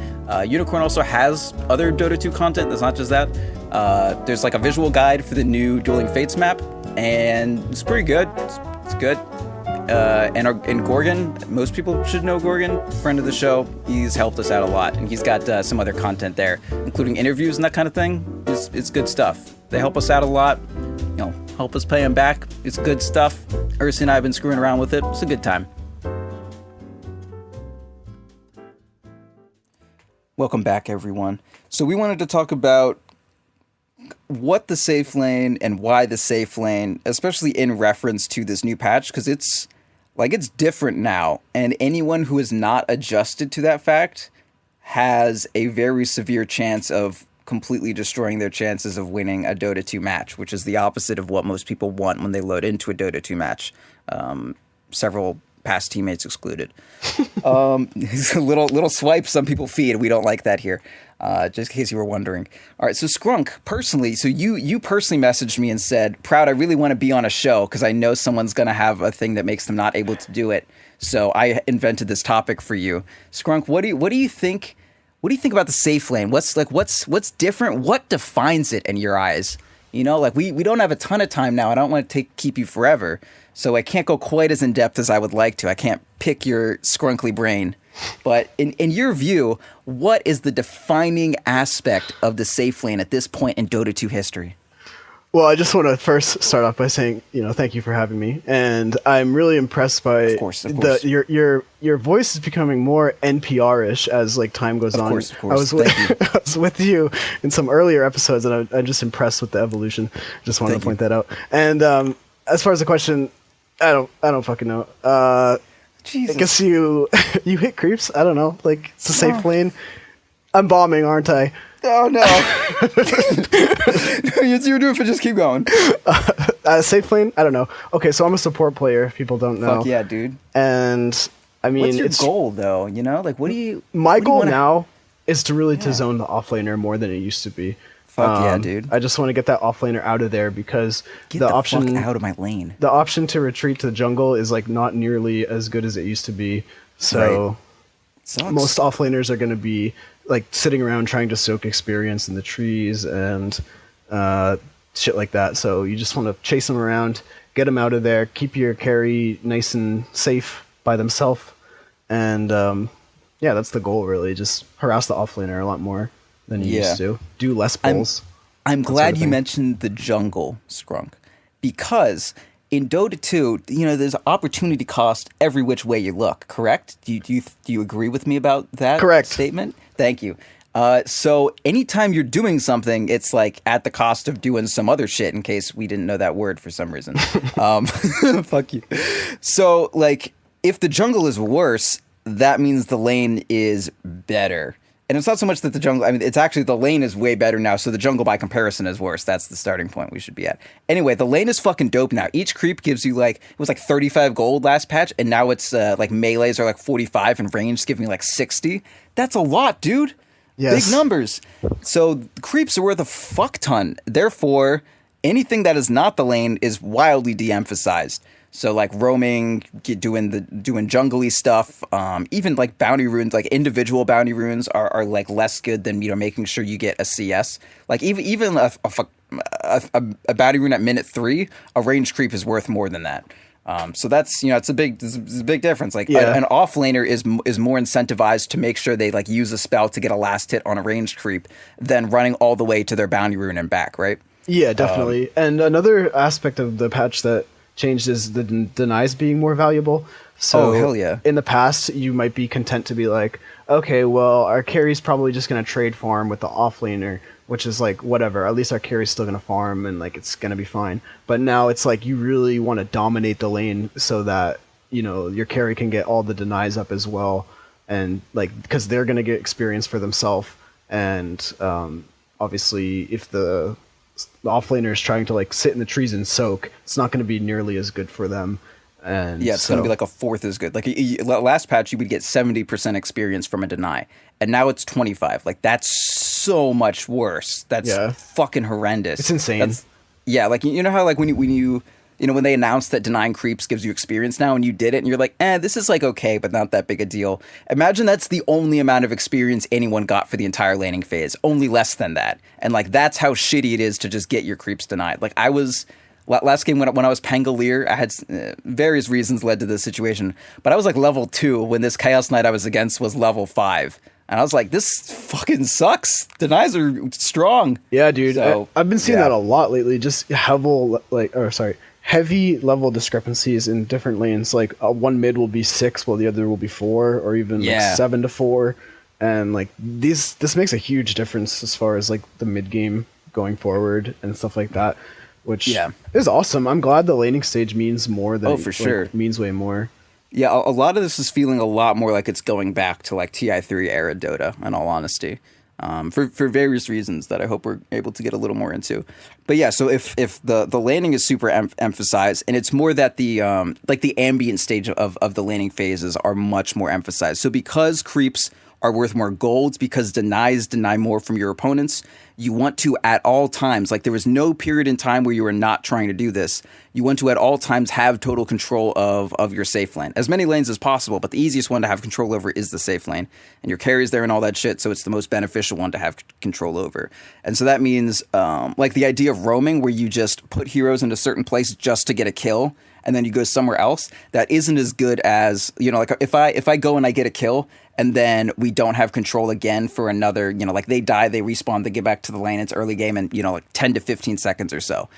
Unicorn also has other Dota 2 content. That's not just that. There's like a visual guide for the new Dueling Fates map, and it's pretty good. It's good. And Gorgon, most people should know Gorgon, friend of the show. He's helped us out a lot, and he's got some other content there, including interviews and that kind of thing. It's good stuff. They help us out a lot. You know, help us pay them back. It's good stuff. Ursi and I have been screwing around with it. It's a good time. Welcome back, everyone. So we wanted to talk about what the Safelane and why the Safelane, especially in reference to this new patch, because it's different now, and anyone who is not adjusted to that fact has a very severe chance of completely destroying their chances of winning a Dota 2 match, which is the opposite of what most people want when they load into a Dota 2 match. Several past teammates excluded. It's a little swipe some people feed. We don't like that here. Just in case you were wondering. All right, so Skrunk, personally, so you personally messaged me and said, Proud, I really want to be on a show because I know someone's going to have a thing that makes them not able to do it. So I invented this topic for you. Skrunk, what do you think? What do you think about the Safelane? What's different? What defines it in your eyes? You know, like we don't have a ton of time now. I don't want to keep you forever. So I can't go quite as in depth as I would like to. I can't pick your skrunkly brain. But in your view, what is the defining aspect of the Safelane at this point in Dota 2 history? Well, I just want to first start off by saying, thank you for having me, and I'm really impressed by of course. Your voice is becoming more NPR-ish as like time goes on. Of course. I was with you in some earlier episodes, and I'm just impressed with the evolution. Just wanted to point that out. And as far as the question, I don't fucking know. Jesus. I guess you hit creeps. I don't know. Like, it's a Safelane. I'm bombing, aren't I? Oh no! You're doing it. Just keep going. Safelane? I don't know. Okay, so I'm a support player. If people don't know. Fuck yeah, dude. And I mean, what's your goal though? You know, like what do you? My goal now is to really to zone the offlaner more than it used to be. Fuck yeah, dude. I just want to get that offlaner out of there because get the option fuck out of my lane. The option to retreat to the jungle is like not nearly as good as it used to be. So most offlaners are going to be like sitting around trying to soak experience in the trees and shit like that. So you just want to chase them around, get them out of there, keep your carry nice and safe by themselves, and that's the goal really. Just harass the offlaner a lot more than you used to. Do less pulls. I'm glad you mentioned the jungle, Skrunk, because in Dota 2, there's opportunity cost every which way you look, correct? Do you agree with me about that Correct statement? Thank you. So anytime you're doing something, it's like at the cost of doing some other shit, in case we didn't know that word for some reason. Fuck you. So like if the jungle is worse, that means the lane is better. And it's not so much that the jungle, I mean, it's actually the lane is way better now, so the jungle by comparison is worse. That's the starting point we should be at. Anyway, the lane is fucking dope now. Each creep gives you like, it was like 35 gold last patch, and now it's like melees are like 45 and range giving you like 60. That's a lot, dude. Yes. Big numbers. So creeps are worth a fuck ton. Therefore, anything that is not the lane is wildly de-emphasized. So like roaming, doing jungly stuff, even like bounty runes, like individual bounty runes are like less good than, you know, making sure you get a CS. Like even a bounty rune at minute 3, a ranged creep is worth more than that. So that's, you know, it's a big difference. Like an off laner is more incentivized to make sure they like use a spell to get a last hit on a ranged creep than running all the way to their bounty rune and back, right? Yeah, definitely. And another aspect of the patch that changed is the denies being more valuable. So hell yeah. In the past, you might be content to be like, okay, well, our carry's probably just going to trade farm with the offlaner, which is like, whatever, at least our carry's still going to farm and like it's going to be fine. But now it's like you really want to dominate the lane so that, you know, your carry can get all the denies up as well. And like, because they're going to get experience for themselves. And obviously, if the offlaner is trying to like sit in the trees and soak, it's not going to be nearly as good for them. And yeah, it's going to be like a fourth as good. Like last patch, you would get 70% experience from a deny, and now it's 25. Like that's so much worse. That's fucking horrendous. It's insane. Yeah, like you know how like when you when they announced that denying creeps gives you experience now, and you did it, and you're like, this is like okay, but not that big a deal. Imagine that's the only amount of experience anyone got for the entire laning phase, only less than that. And like that's how shitty it is to just get your creeps denied. Like I was last game when I was Pangolier, I had various reasons led to this situation, but I was like level 2 when this Chaos Knight I was against was level 5. And I was like, this fucking sucks. Denies are strong. Yeah, dude. So, I've been seeing that a lot lately. Just heavy level discrepancies in different lanes. Like one mid will be 6 while the other will be 4, or even like 7 to 4. And like this makes a huge difference as far as like the mid game going forward and stuff like that, which is awesome. I'm glad the laning stage means more than means way more. Yeah, a lot of this is feeling a lot more like it's going back to like TI3 era Dota, in all honesty. For various reasons that I hope we're able to get a little more into. But yeah, so if the laning is super emphasized, and it's more that the like the ambient stage of the laning phases are much more emphasized. So because creeps are worth more golds, because denies deny more from your opponents, you want to at all times, like there was no period in time where you were not trying to do this, you want to at all times have total control of your safe lane. As many lanes as possible, but the easiest one to have control over is the safe lane. And your carry's there and all that shit, so it's the most beneficial one to have control over. And so that means like the idea of roaming, where you just put heroes in a certain place just to get a kill, and then you go somewhere else, that isn't as good as, you know, like if I go and I get a kill, and then we don't have control again for another, you know, like they die, they respawn, they get back to the lane, it's early game, and, you know, like 10 to 15 seconds or so.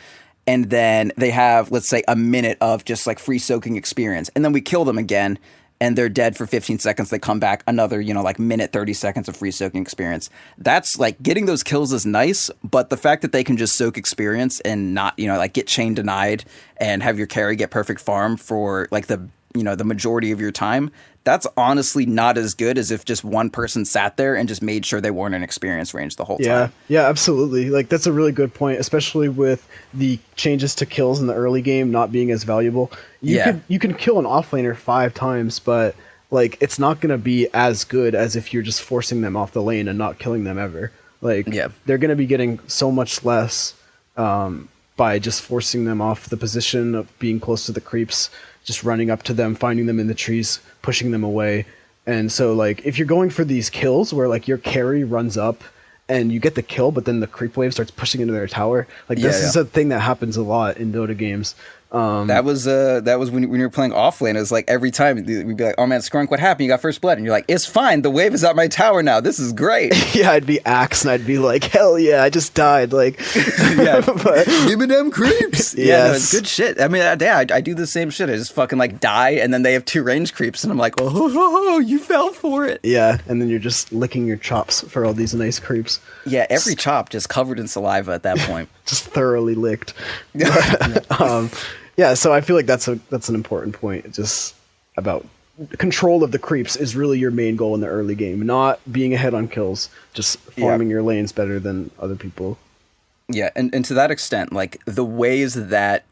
And then they have, let's say, a minute of just like free soaking experience. And then we kill them again, and they're dead for 15 seconds. They come back, another, you know, like minute, 30 seconds of free soaking experience. That's like, getting those kills is nice, but the fact that they can just soak experience and not, you know, like get chain denied and have your carry get perfect farm for like the, you know, the majority of your time, that's honestly not as good as if just one person sat there and just made sure they weren't in experience range the whole time. Yeah, absolutely. Like that's a really good point, especially with the changes to kills in the early game not being as valuable. You can kill an offlaner 5 times, but like it's not going to be as good as if you're just forcing them off the lane and not killing them ever. Like they're going to be getting so much less by just forcing them off the position of being close to the creeps, just running up to them, finding them in the trees, pushing them away. And so like if you're going for these kills where like your carry runs up and you get the kill, but then the creep wave starts pushing into their tower, like this is a thing that happens a lot in Dota games, That was when you were playing offlane. It was like every time we'd be like, "Oh man, Skrunk, what happened? You got first blood," and you're like, "It's fine. The wave is at my tower now. This is great." Yeah, I'd be Axe, and I'd be like, "Hell yeah, I just died!" Like, yeah, give me them creeps. Yes. Yeah, no, it's good shit. I mean, I do the same shit. I just fucking like die, and then they have 2 range creeps, and I'm like, "Oh, you fell for it." Yeah, and then you're just licking your chops for all these nice creeps. Yeah, every chop just covered in saliva at that point. Just thoroughly licked. Yeah, so I feel like that's an important point. Just about control of the creeps is really your main goal in the early game, not being ahead on kills, just farming your lanes better than other people. Yeah, and to that extent, like the ways that,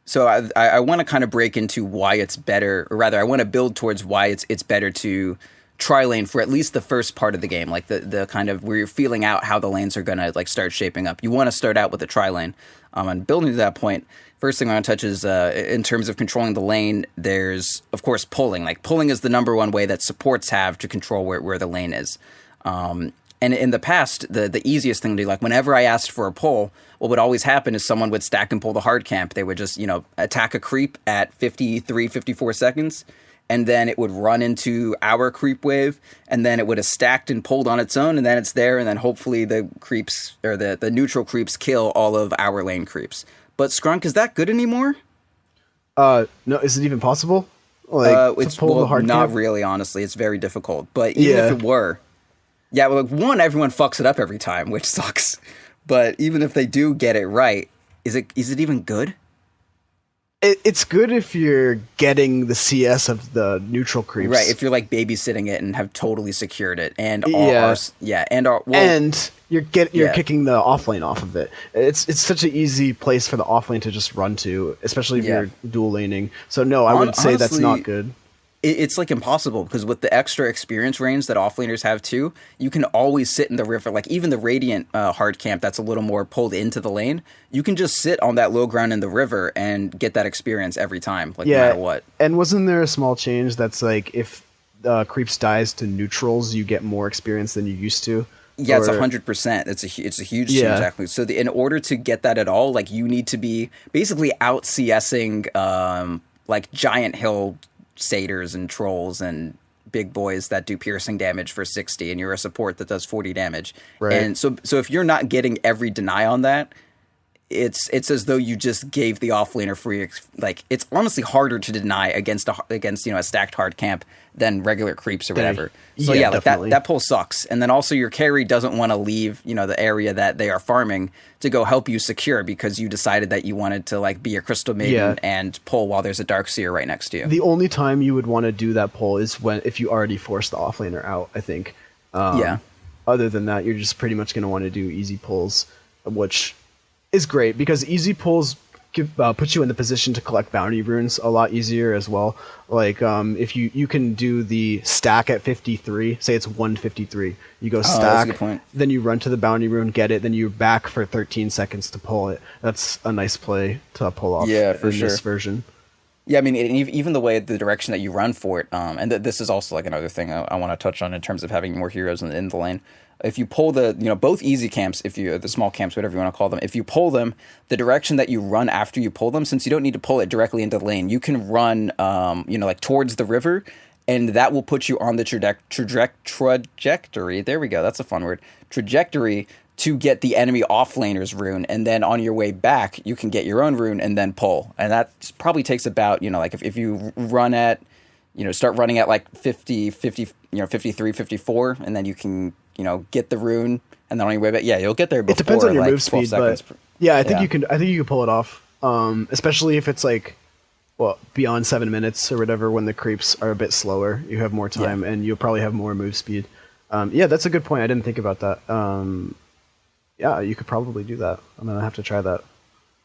so I want to kind of break into why it's better, or rather, I want to build towards why it's better to tri-lane for at least the first part of the game, like the kind of where you're feeling out how the lanes are gonna like start shaping up. You want to start out with a tri-lane, and building to that point. First thing I want to touch is in terms of controlling the lane, there's, of course, pulling. Like, pulling is the number one way that supports have to control where the lane is. And in the past, the easiest thing to do, like, whenever I asked for a pull, what would always happen is someone would stack and pull the hard camp. They would just, attack a creep at 53, 54 seconds, and then it would run into our creep wave, and then it would have stacked and pulled on its own, and then it's there, and then hopefully the creeps, or the neutral creeps, kill all of our lane creeps. But Skrunk, is that good anymore? No, is it even possible? Like, it's to pull the hard not camp? really, honestly. It's very difficult. But even if it were, well, like, one, everyone fucks it up every time, which sucks. But even if they do get it right, is it even good? It's good if you're getting the CS of the neutral creeps, right? If you're like babysitting it and have totally secured it, and and you're kicking the offlane off of it. It's such an easy place for the offlane to just run to, especially if you're dual laning. So no, I would say that's not good. It's like impossible, because with the extra experience range that offlaners have too, you can always sit in the river. Like even the Radiant hard camp that's a little more pulled into the lane, you can just sit on that low ground in the river and get that experience every time, like no matter what. And wasn't there a small change that's like if creeps dies to neutrals, you get more experience than you used to? Yeah, it's 100%. It's a huge change, actually. So in order to get that at all, like you need to be basically out CSing like giant hill satyrs and trolls and big boys that do piercing damage for 60, and you're a support that does 40 damage. Right. And so if you're not getting every deny on that, it's as though you just gave the offlaner free. Like, it's honestly harder to deny against a stacked hard camp than regular creeps or whatever. So like that pull sucks. And then also your carry doesn't want to leave the area that they are farming to go help you secure, because you decided that you wanted to like be a Crystal Maiden and pull while there's a Darkseer right next to you. The only time you would want to do that pull is if you already forced the offlaner out, I think. Other than that, you're just pretty much going to want to do easy pulls, which is great because easy pulls put you in the position to collect bounty runes a lot easier as well. Like if you can do the stack at 53, say it's 153, you go stack, that's a good point. Then you run to the bounty rune, get it, then you're back for 13 seconds to pull it. That's a nice play to pull off in this version. Yeah, I mean, even the way, the direction that you run for it, and this is also like another thing I want to touch on in terms of having more heroes in the lane. If you pull both easy camps, the small camps, whatever you want to call them, if you pull them, the direction that you run after you pull them, since you don't need to pull it directly into the lane, you can run, like towards the river, and that will put you on the trajectory. There we go. That's a fun word. Trajectory to get the enemy offlaner's rune, and then on your way back, you can get your own rune and then pull. And that probably takes about, like if you run at, start running at like 50, 53, 54, and then you can, get the rune, and then on your way back, you'll get there before. It depends on your like move speed, but I think you can pull it off. Especially if it's like, beyond 7 minutes or whatever, when the creeps are a bit slower, you have more time and you'll probably have more move speed. That's a good point. I didn't think about that. You could probably do that. I'm gonna have to try that.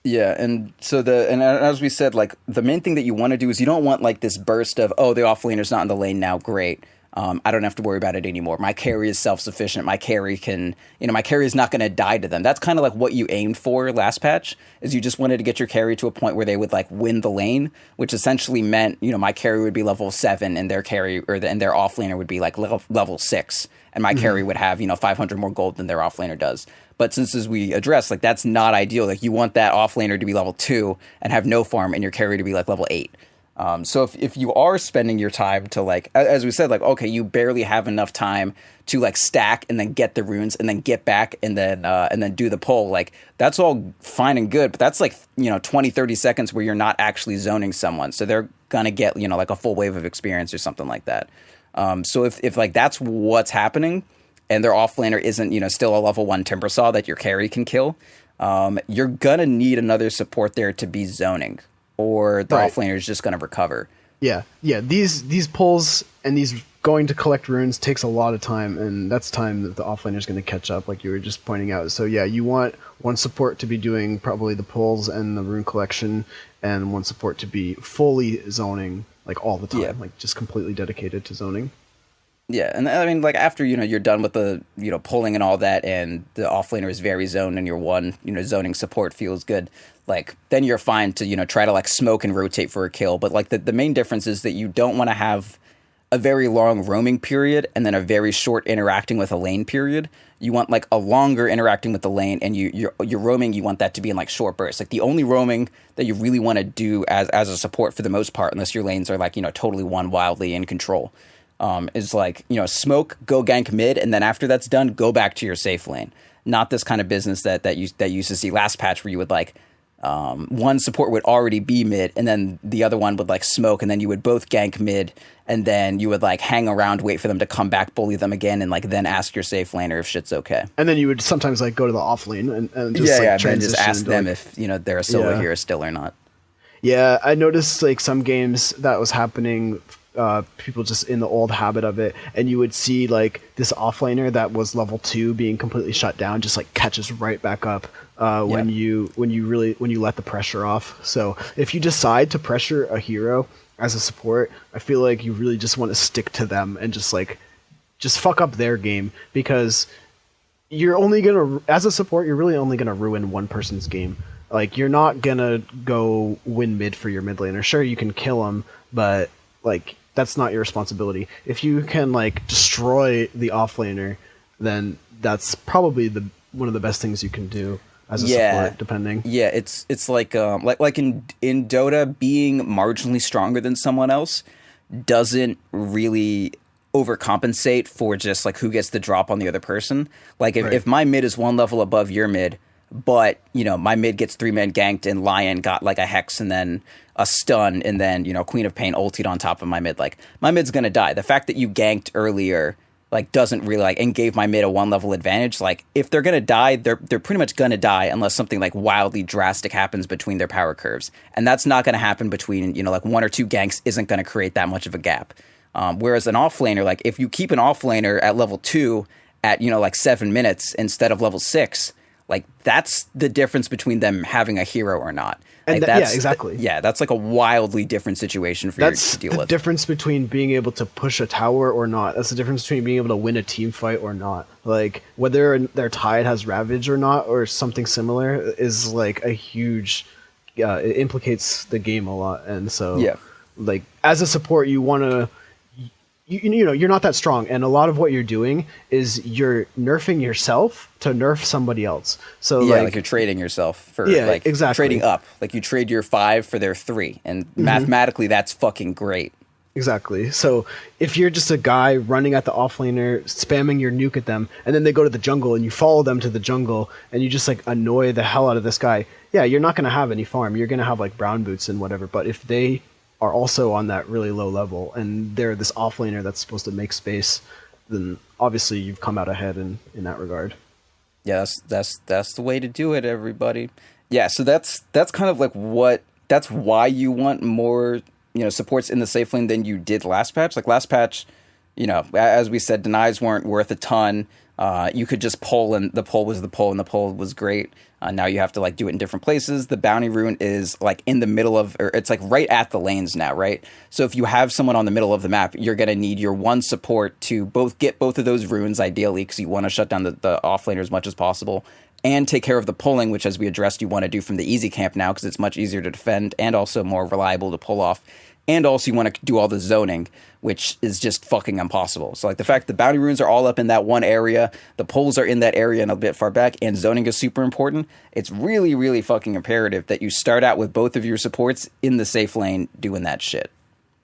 Yeah, and as we said, like the main thing that you want to do is you don't want like this burst of, the offlaner's not in the lane now, great. I don't have to worry about it anymore. My carry is self-sufficient. My carry my carry is not going to die to them. That's kind of like what you aimed for last patch, is you just wanted to get your carry to a point where they would like win the lane, which essentially meant, my carry would be level 7 and their carry and their offlaner would be like level 6, and my carry would have, 500 more gold than their offlaner does. But since, as we addressed, like that's not ideal. Like you want that offlaner to be level 2 and have no farm, and your carry to be like level 8. So if you are spending your time to like, as we said, like, okay, you barely have enough time to like stack and then get the runes and then get back and then do the pull, like that's all fine and good, but that's like, 20-30 seconds where you're not actually zoning someone. So they're going to get, like a full wave of experience or something like that. So if like that's what's happening and their offlaner isn't, still a level 1 Timber Saw that your carry can kill, you're going to need another support there to be zoning, or the offlaner is just going to recover. Yeah. These pulls and these going to collect runes takes a lot of time, and that's time that the offlaner is going to catch up, like you were just pointing out. So yeah, you want one support to be doing probably the pulls and the rune collection, and one support to be fully zoning like all the time, like just completely dedicated to zoning. Yeah, and I mean, like after you're done with the pulling and all that, and the offlaner is very zoned, and your one zoning support feels good, like then you're fine to try to like smoke and rotate for a kill. But like the main difference is that you don't want to have a very long roaming period and then a very short interacting with a lane period. You want like a longer interacting with the lane, and your roaming, you want that to be in like short bursts. Like the only roaming that you really want to do as a support for the most part, unless your lanes are like totally one wildly in control, is like, smoke, go gank mid, and then after that's done, go back to your safe lane. Not this kind of business that used to see last patch, where you would like, one support would already be mid, and then the other one would like smoke, and then you would both gank mid, and then you would like hang around, wait for them to come back, bully them again, and like then ask your safe laner if shit's okay. And then you would sometimes like go to the off lane and just then just ask them if they're a solo hero still or not. Yeah, I noticed like some games that was happening. People just in the old habit of it, and you would see like this offlaner that was level 2 being completely shut down just like catches right back up when you let the pressure off. So if you decide to pressure a hero as a support, I feel like you really just want to stick to them and just fuck up their game, because you're only gonna, as a support, you're really only gonna ruin one person's game. Like you're not gonna go win mid for your mid laner. Sure, you can kill them, but like that's not your responsibility. If you can like destroy the offlaner, then that's probably one of the best things you can do as a support, depending. Yeah, it's like in Dota, being marginally stronger than someone else doesn't really overcompensate for just like who gets the drop on the other person. Like if my mid is one level above your mid, but my mid gets 3-man ganked and Lion got like a hex and then a stun, and then Queen of Pain ultied on top of my mid, like my mid's gonna die. The fact that you ganked earlier like doesn't really like, and gave my mid a 1 level advantage. Like if they're gonna die, they're pretty much gonna die unless something like wildly drastic happens between their power curves, and that's not gonna happen between like 1 or 2 ganks isn't gonna create that much of a gap. Whereas an offlaner, like if you keep an offlaner at level 2 at like 7 minutes instead of level 6, like that's the difference between them having a hero or not. And like yeah, exactly. That's like a wildly different situation for you to deal with. That's the difference between being able to push a tower or not. That's the difference between being able to win a team fight or not. Like whether their tide has Ravage or not, or something similar, is like a huge. It implicates the game a lot, and so like as a support, you want to. You're not that strong, and a lot of what you're doing is you're nerfing yourself to nerf somebody else. So like you're trading yourself for exactly. Trading up. Like you trade your 5 for their 3, and mathematically that's fucking great. Exactly. So if you're just a guy running at the offlaner, spamming your nuke at them, and then they go to the jungle and you follow them to the jungle and you just like annoy the hell out of this guy, you're not going to have any farm. You're going to have like brown boots and whatever. But if they are also on that really low level and they're this offlaner that's supposed to make space, then obviously you've come out ahead in that regard. Yeah, that's the way to do it, everybody. Yeah, so that's kind of like that's why you want more supports in the safe lane than you did last patch. Like last patch, as we said, denies weren't worth a ton. You could just pull, and the pull was the pull, and the pull was great. Now you have to like do it in different places. The bounty rune is like in the middle of, or it's like right at the lanes now, right? So if you have someone on the middle of the map, you're gonna need your one support to get both of those runes ideally, because you want to shut down the offlaner as much as possible, and take care of the pulling, which, as we addressed, you want to do from the easy camp now because it's much easier to defend and also more reliable to pull off. And also you want to do all the zoning, which is just fucking impossible. So like the fact the bounty runes are all up in that one area, the pulls are in that area and a bit far back, and zoning is super important. It's really, really fucking imperative that you start out with both of your supports in the safe lane doing that shit.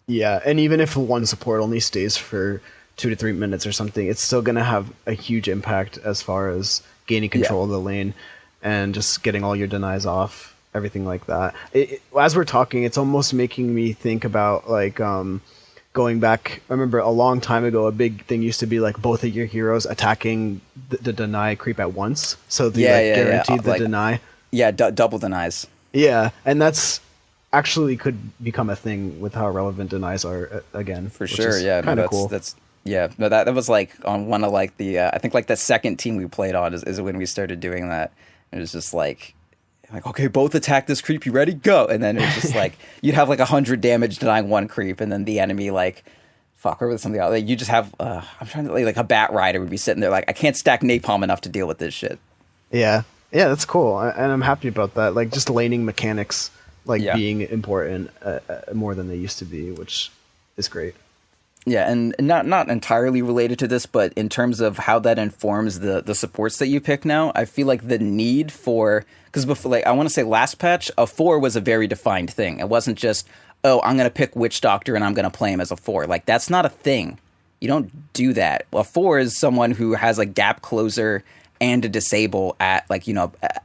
Yeah, and even if one support only stays for 2 to 3 minutes or something, it's still going to have a huge impact as far as gaining control of the lane and just getting all your denies off, everything like that. As we're talking, it's almost making me think about like going back. I remember a long time ago, a big thing used to be like both of your heroes attacking the deny creep at once, so they guaranteed the deny. Yeah, double denies. Yeah, and that's actually could become a thing with how relevant denies are again. For sure, yeah, kind of cool. That was like on one of like the I think like the second team we played on is when we started doing that. It was just like okay, both attack this creep, you ready, go, and then it's just like you'd have like 100 damage denying one creep, and then the enemy like or with something else, like you just have I'm trying to like a bat rider would be sitting there like, I can't stack napalm enough to deal with this shit. Yeah, that's cool, and I'm happy about that. Like just laning mechanics being important more than they used to be, which is great. Yeah, and not entirely related to this, but in terms of how that informs the supports that you pick now, I feel like the need for, because before, like I want to say last patch, a 4 was a very defined thing. It wasn't just, oh, I'm going to pick Witch Doctor and I'm going to play him as a 4. Like that's not a thing. You don't do that. A 4 is someone who has a gap closer and a disable at like,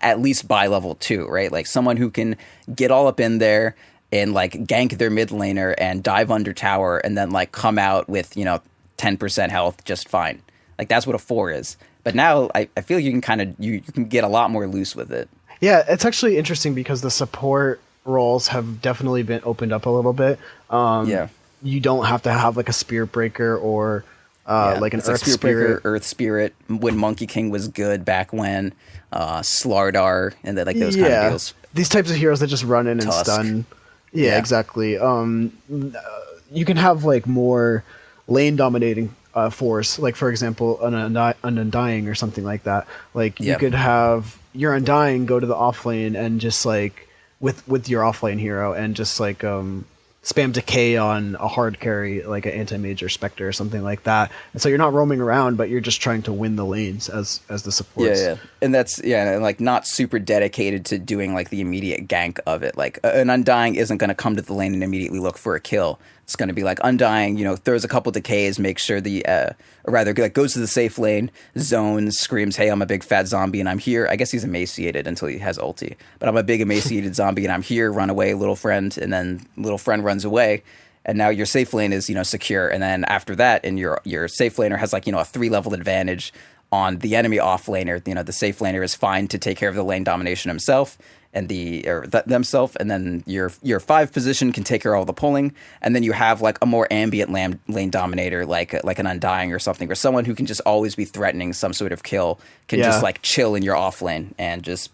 at least by level 2, right? Like someone who can get all up in there and like gank their mid laner and dive under tower and then like come out with 10% health just fine. Like that's what a 4 is. But now I feel you can kind of you can get a lot more loose with it. Yeah, it's actually interesting because the support roles have definitely been opened up a little bit. You don't have to have like a Spirit Breaker or like an Earth Spirit. Earth Spirit, when Monkey King was good back when, Slardar, and then like those kind of deals. These types of heroes that just run in and stun. Yeah, exactly. You can have like more lane dominating force, like for example an Undying or something like that. Like you could have your Undying go to the offlane and just like with your offlane hero and just like spam decay on a hard carry like an Anti-Mage or Spectre or something like that. And so you're not roaming around, but you're just trying to win the lanes as the supports. Yeah. And that's, and like not super dedicated to doing like the immediate gank of it. Like an Undying isn't going to come to the lane and immediately look for a kill. It's going to be like Undying, throws a couple decays, makes sure or rather like goes to the safe lane, zones, screams, hey, I'm a big fat zombie and I'm here. I guess he's emaciated until he has ulti. But I'm a big emaciated zombie and I'm here, run away, little friend. And then little friend runs away. And now your safe lane is, secure. And then after that, and your safe laner has like, a 3-level advantage on the enemy off laner. The safe laner is fine to take care of the lane domination himself and themselves, and then your 5 position can take care of all the pulling, and then you have like a more ambient lane dominator like an Undying or something, or someone who can just always be threatening some sort of kill, can just like chill in your off lane and just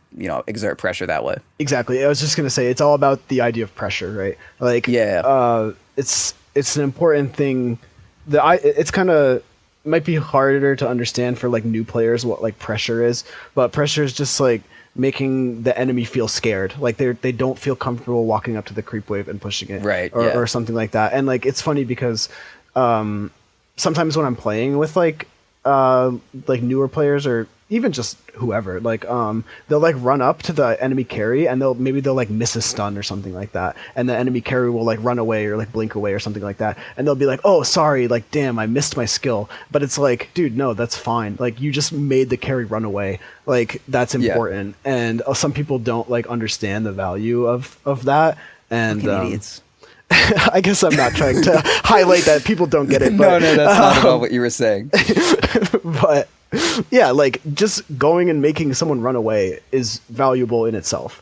exert pressure that way. Exactly. I was just gonna say it's all about the idea of pressure, right? Like it's an important thing. It's kind of might be harder to understand for like new players what like pressure is, but pressure is just like making the enemy feel scared, like they don't feel comfortable walking up to the creep wave and pushing it, right? Or something like that. And like it's funny because sometimes when I'm playing with like newer players or even just whoever, like they'll like run up to the enemy carry and they'll like miss a stun or something like that, and the enemy carry will like run away or like blink away or something like that, and they'll be like, oh sorry, like damn, I missed my skill. But it's like, dude, no, that's fine, like you just made the carry run away, like that's important. And some people don't like understand the value of that, and idiots. I guess I'm not trying to highlight that people don't get it, but no, that's not at all what you were saying. But yeah, like just going and making someone run away is valuable in itself.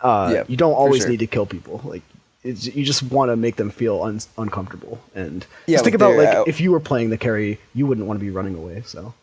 You don't always need to kill people. Like you just want to make them feel uncomfortable. And just think about like if you were playing the carry, you wouldn't want to be running away. So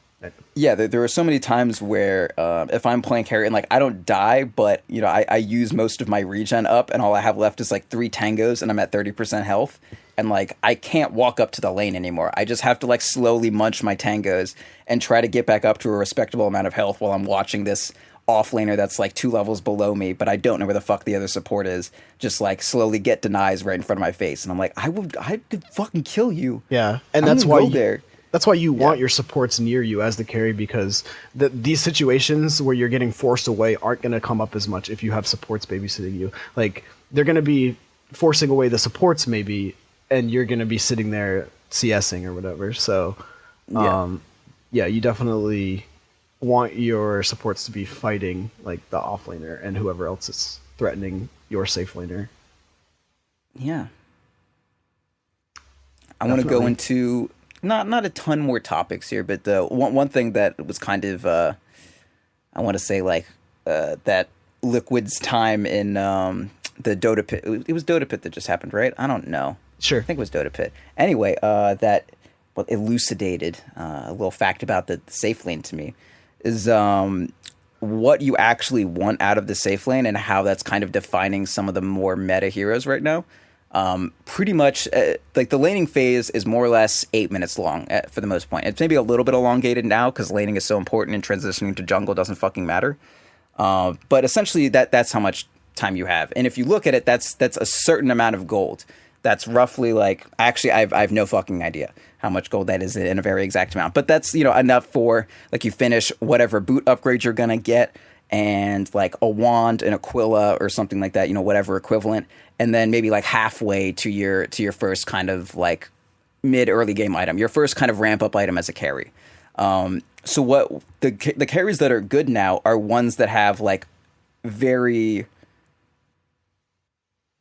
Yeah, there are so many times where if I'm playing carry and like I don't die, but you know I use most of my regen up, and all I have left is like 3 tangos, and I'm at 30% health, and like I can't walk up to the lane anymore. I just have to like slowly munch my tangos and try to get back up to a respectable amount of health while I'm watching this off laner that's like 2 levels below me, but I don't know where the fuck the other support is. Just like slowly get denies right in front of my face, and I'm like, I could fucking kill you. Yeah, and I'm that's gonna why go there. That's why you want your supports near you as the carry, because these situations where you're getting forced away aren't going to come up as much if you have supports babysitting you. Like, they're going to be forcing away the supports maybe, and you're going to be sitting there CSing or whatever. So, you definitely want your supports to be fighting like the offlaner and whoever else is threatening your safe laner. Yeah. I want to go into not a ton more topics here, but the one thing that was kind of I want to say like that Liquid's time in the Dota pit. It was Dota pit that just happened, right? I don't know. Sure. I think it was Dota pit. Anyway, that elucidated a little fact about the safe lane to me is what you actually want out of the safe lane and how that's kind of defining some of the more meta heroes right now. Pretty much like the laning phase is more or less 8 minutes long for the most point. It's maybe a little bit elongated now because laning is so important and transitioning to jungle doesn't fucking matter. But essentially that's how much time you have. And if you look at it, that's a certain amount of gold. That's roughly like, actually I have no fucking idea how much gold that is in a very exact amount, but that's, you know, enough for like you finish whatever boot upgrade you're going to get, and like a wand, an Aquila or something like that, you know, whatever equivalent. And then maybe like halfway to your first kind of like mid early game item, your first kind of ramp up item as a carry. So what the carries that are good now are ones that have like very,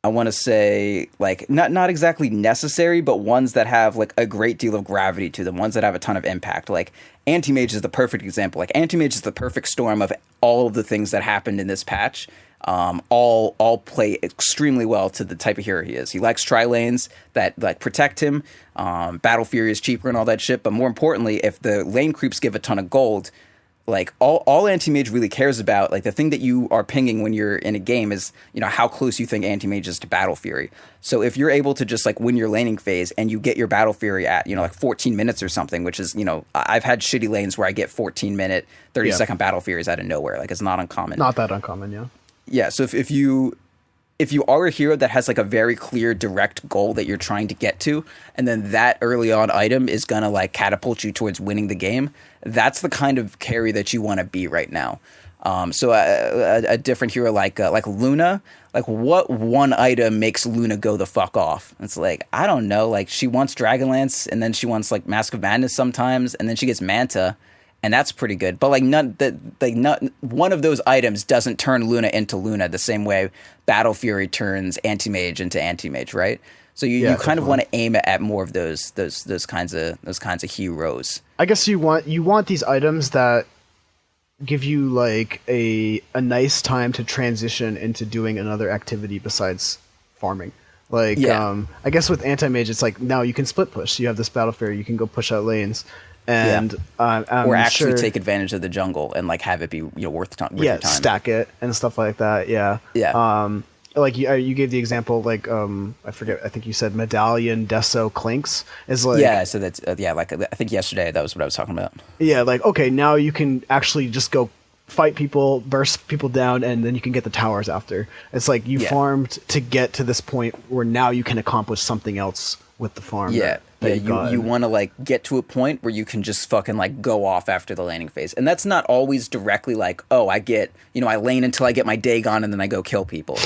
I want to say like not exactly necessary, but ones that have like a great deal of gravity to them, ones that have a ton of impact. Like Anti-Mage is the perfect example. Like Anti-Mage is the perfect storm of all of the things that happened in this patch. All play extremely well to the type of hero he is. He likes tri-lanes that like protect him. Battle Fury is cheaper and all that shit. But more importantly, if the lane creeps give a ton of gold, like all Anti-Mage really cares about, like the thing that you are pinging when you're in a game is, you know, how close you think Anti-Mage is to Battle Fury. So if you're able to just like win your laning phase and you get your Battle Fury at, you know, like 14 minutes or something, which is, you know, I've had shitty lanes where I get 14-minute, 30-second Battle Furies out of nowhere. Like it's not uncommon. Not that uncommon, yeah. Yeah, so if you are a hero that has like a very clear direct goal that you're trying to get to, and then that early on item is gonna like catapult you towards winning the game, that's the kind of carry that you want to be right now. So a different hero like Luna, like what one item makes Luna go the fuck off? It's like, I don't know, like she wants Dragonlance, and then she wants like Mask of Madness sometimes, and then she gets Manta. And that's pretty good, but like not one of those items doesn't turn Luna into Luna the same way Battle Fury turns Anti-Mage into Anti-Mage, right? So you kind of want to aim at more of those kinds of heroes. I guess you want these items that give you like a nice time to transition into doing another activity besides farming. Like I guess with Anti-Mage, it's like now you can split push. You have this Battle Fury, you can go push out lanes. And or actually take advantage of the jungle and like have it be, you know, worth your time. Stack it and stuff like that. Like you gave the example, like I forget, I think you said Medallion Deso Clinks is like so that's like I think yesterday that was what I was talking about. Like okay, now you can actually just go fight people, burst people down, and then you can get the towers after. It's like you farmed to get to this point where now you can accomplish something else with the farm. You want to like get to a point where you can just fucking like go off after the laning phase, and that's not always directly like, oh, I get, you know, I lane until I get my Dagon and then I go kill people.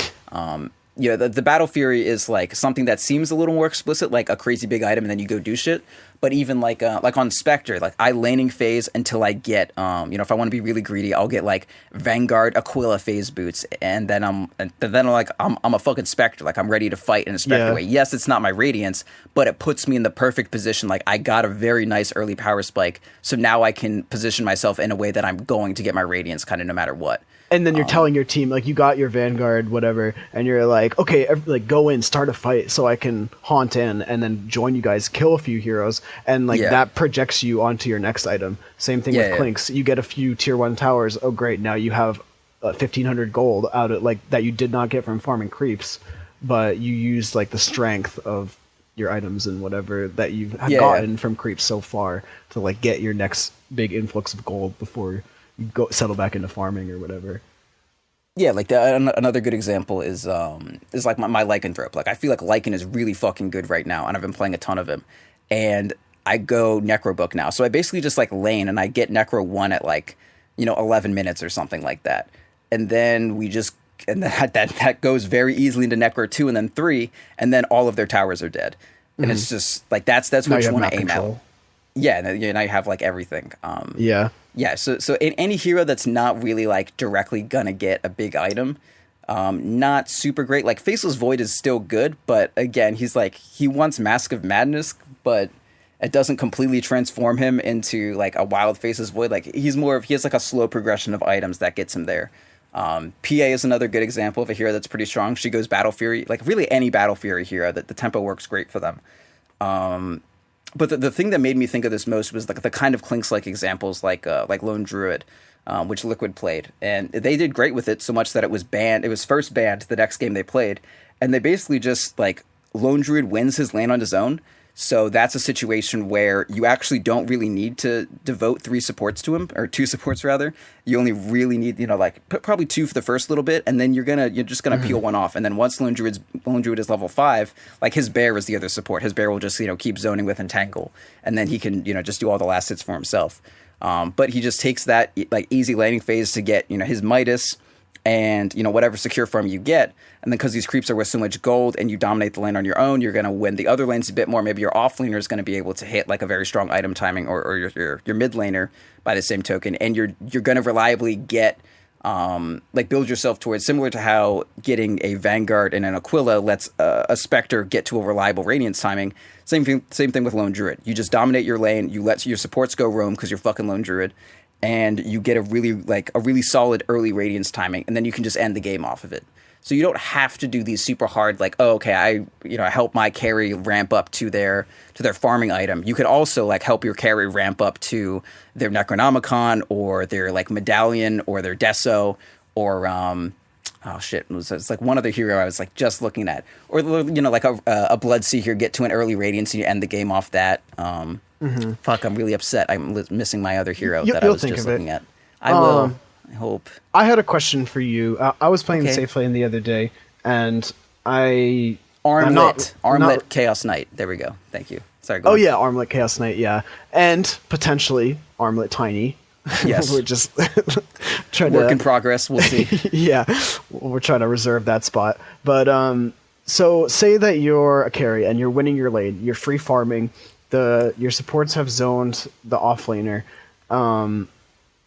The Battle Fury is like something that seems a little more explicit, like a crazy big item and then you go do shit. But even like on Spectre, like I laning phase until I get, if I want to be really greedy, I'll get like Vanguard Aquila phase boots, and then I'm a fucking Spectre, like I'm ready to fight in a Spectre way. Yes, it's not my Radiance, but it puts me in the perfect position. Like I got a very nice early power spike, so now I can position myself in a way that I'm going to get my Radiance kind of no matter what. And then you're telling your team, like, you got your Vanguard, whatever, and you're like, okay, like, go in, start a fight so I can haunt in and then join you guys, kill a few heroes, and, like, that projects you onto your next item. Same thing with Clinks. You get a few tier 1 towers. Oh, great, now you have 1,500 gold out of, like, that you did not get from farming creeps, but you used, like, the strength of your items and whatever that you've gotten from creeps so far to, like, get your next big influx of gold before you go settle back into farming or whatever. Yeah, like another good example is like my Lycanthrope. Like, I feel like Lycan is really fucking good right now, and I've been playing a ton of him. And I go Necrobook now, so I basically just like lane, and I get Necro 1 at like 11 minutes or something like that, and then that goes very easily into Necro 2 and then 3, and then all of their towers are dead, and it's just like that's which one to aim at. Yeah, now you have like everything. Yeah, so in any hero that's not really like directly gonna get a big item, not super great. Like Faceless Void is still good, but again, he wants Mask of Madness, but it doesn't completely transform him into like a wild Faceless Void. Like he has like a slow progression of items that gets him there. PA is another good example of a hero that's pretty strong. She goes Battle Fury, like really any Battle Fury hero, that the tempo works great for them. But the thing that made me think of this most was like the kind of Clinks-like examples like Lone Druid, which Liquid played. And they did great with it, so much that it was banned. It was first banned the next game they played. And they basically just, like, Lone Druid wins his lane on his own. So that's a situation where you actually don't really need to devote 3 supports to him, or 2 supports rather. You only really need, probably 2 for the first little bit, and then you're just gonna peel 1 off. And then once Lone Druid is level 5, like his bear is the other support. His bear will just keep zoning with Entangle, and then he can just do all the last hits for himself. But he just takes that like easy laning phase to get his Midas and whatever secure farm you get, and then because these creeps are worth so much gold and you dominate the lane on your own, you're going to win the other lanes a bit more. Maybe your off laner is going to be able to hit like a very strong item timing, or your mid laner by the same token, and you're going to reliably get like build yourself towards, similar to how getting a Vanguard and an Aquila lets a Spectre get to a reliable Radiance timing. Same thing with Lone Druid. You just dominate your lane, you let your supports go roam because you're fucking Lone Druid, and you get a really solid early Radiance timing, and then you can just end the game off of it. So you don't have to do these super hard, like, oh, okay, I help my carry ramp up to their farming item. You could also like help your carry ramp up to their Necronomicon, or their like medallion, or their Deso, or it's like one other hero I was like just looking at, or like a Bloodseeker, get to an early Radiance and you end the game off that. Fuck, I'm really upset. I'm missing my other hero that I was just looking at. I will. I hope. I had a question for you. I was playing the Safelane the other day, and Armlet Chaos Knight. There we go. Thank you. Sorry. Go on. Yeah, Armlet Chaos Knight. Yeah, and potentially Armlet Tiny. Yes, we're just trying work in progress. We'll see. Yeah, we're trying to reserve that spot. But so say that you're a carry and you're winning your lane. You're free farming. Your supports have zoned the offlaner.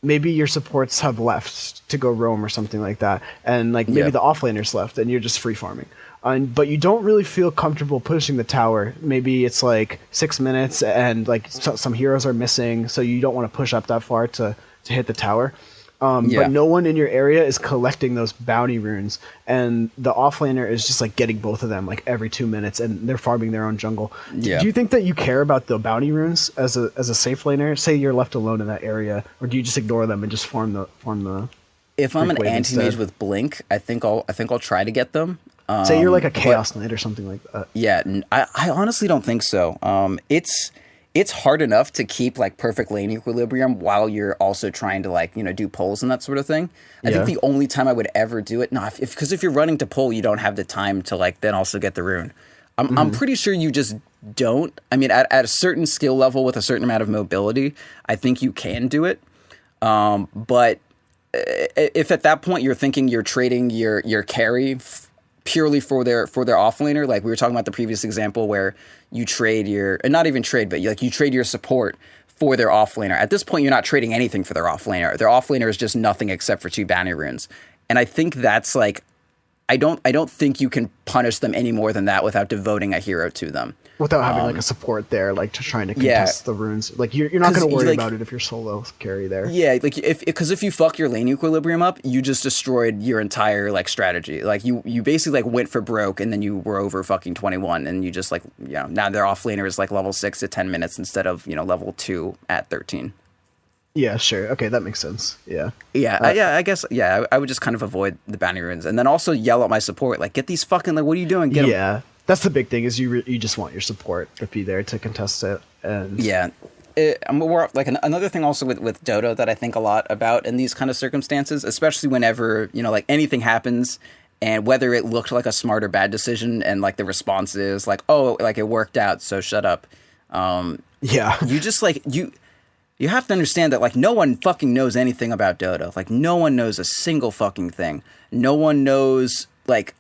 Maybe your supports have left to go roam or something like that, and like maybe the offlaner's left, and you're just free farming. But you don't really feel comfortable pushing the tower. Maybe it's like 6 minutes, and like some heroes are missing, so you don't want to push up that far to hit the tower. But no one in your area is collecting those bounty runes, and the offlaner is just like getting both of them like every 2 minutes, and they're farming their own jungle. Do you think that you care about the bounty runes as a safe laner? Say you're left alone in that area, or do you just ignore them and just farm the? If I'm an anti-mage with Blink, I think I'll try to get them. Say you're like a Chaos Knight or something like that. Yeah, I honestly don't think so. It's hard enough to keep like perfect lane equilibrium while you're also trying to like do pulls and that sort of thing. I think the only time I would ever do it, because if you're running to pull, you don't have the time to like then also get the rune. I'm pretty sure you just don't. I mean, at a certain skill level with a certain amount of mobility, I think you can do it. But if at that point you're thinking you're trading your carry purely for their offlaner, like we were talking about the previous example where you trade not even trade, but you trade your support for their offlaner. At this point, you're not trading anything for their offlaner. Their offlaner is just nothing except for 2 bounty runes. And I think that's like, I don't think you can punish them any more than that without devoting a hero to them. Without having like a support there, like to trying to contest the runes. Like you're not going to worry about it if you're solo carry there. Yeah, like if you fuck your lane equilibrium up, you just destroyed your entire like strategy. Like you basically like went for broke, and then you were over fucking 21, and you just like now their offlaner is like level 6 at 10 minutes instead of level 2 at 13. Yeah, sure. Okay, that makes sense. Yeah. I guess I would just kind of avoid the bounty runes, and then also yell at my support like, get these fucking like, what are you doing? Get 'em. That's the big thing is you just want your support to be there to contest it. And more like another thing also with Dota that I think a lot about in these kind of circumstances, especially whenever like anything happens, and whether it looked like a smart or bad decision, and like the response is like, oh, like it worked out, so shut up. You just like you have to understand that like no one fucking knows anything about Dota. Like no one knows a single fucking thing. No one knows like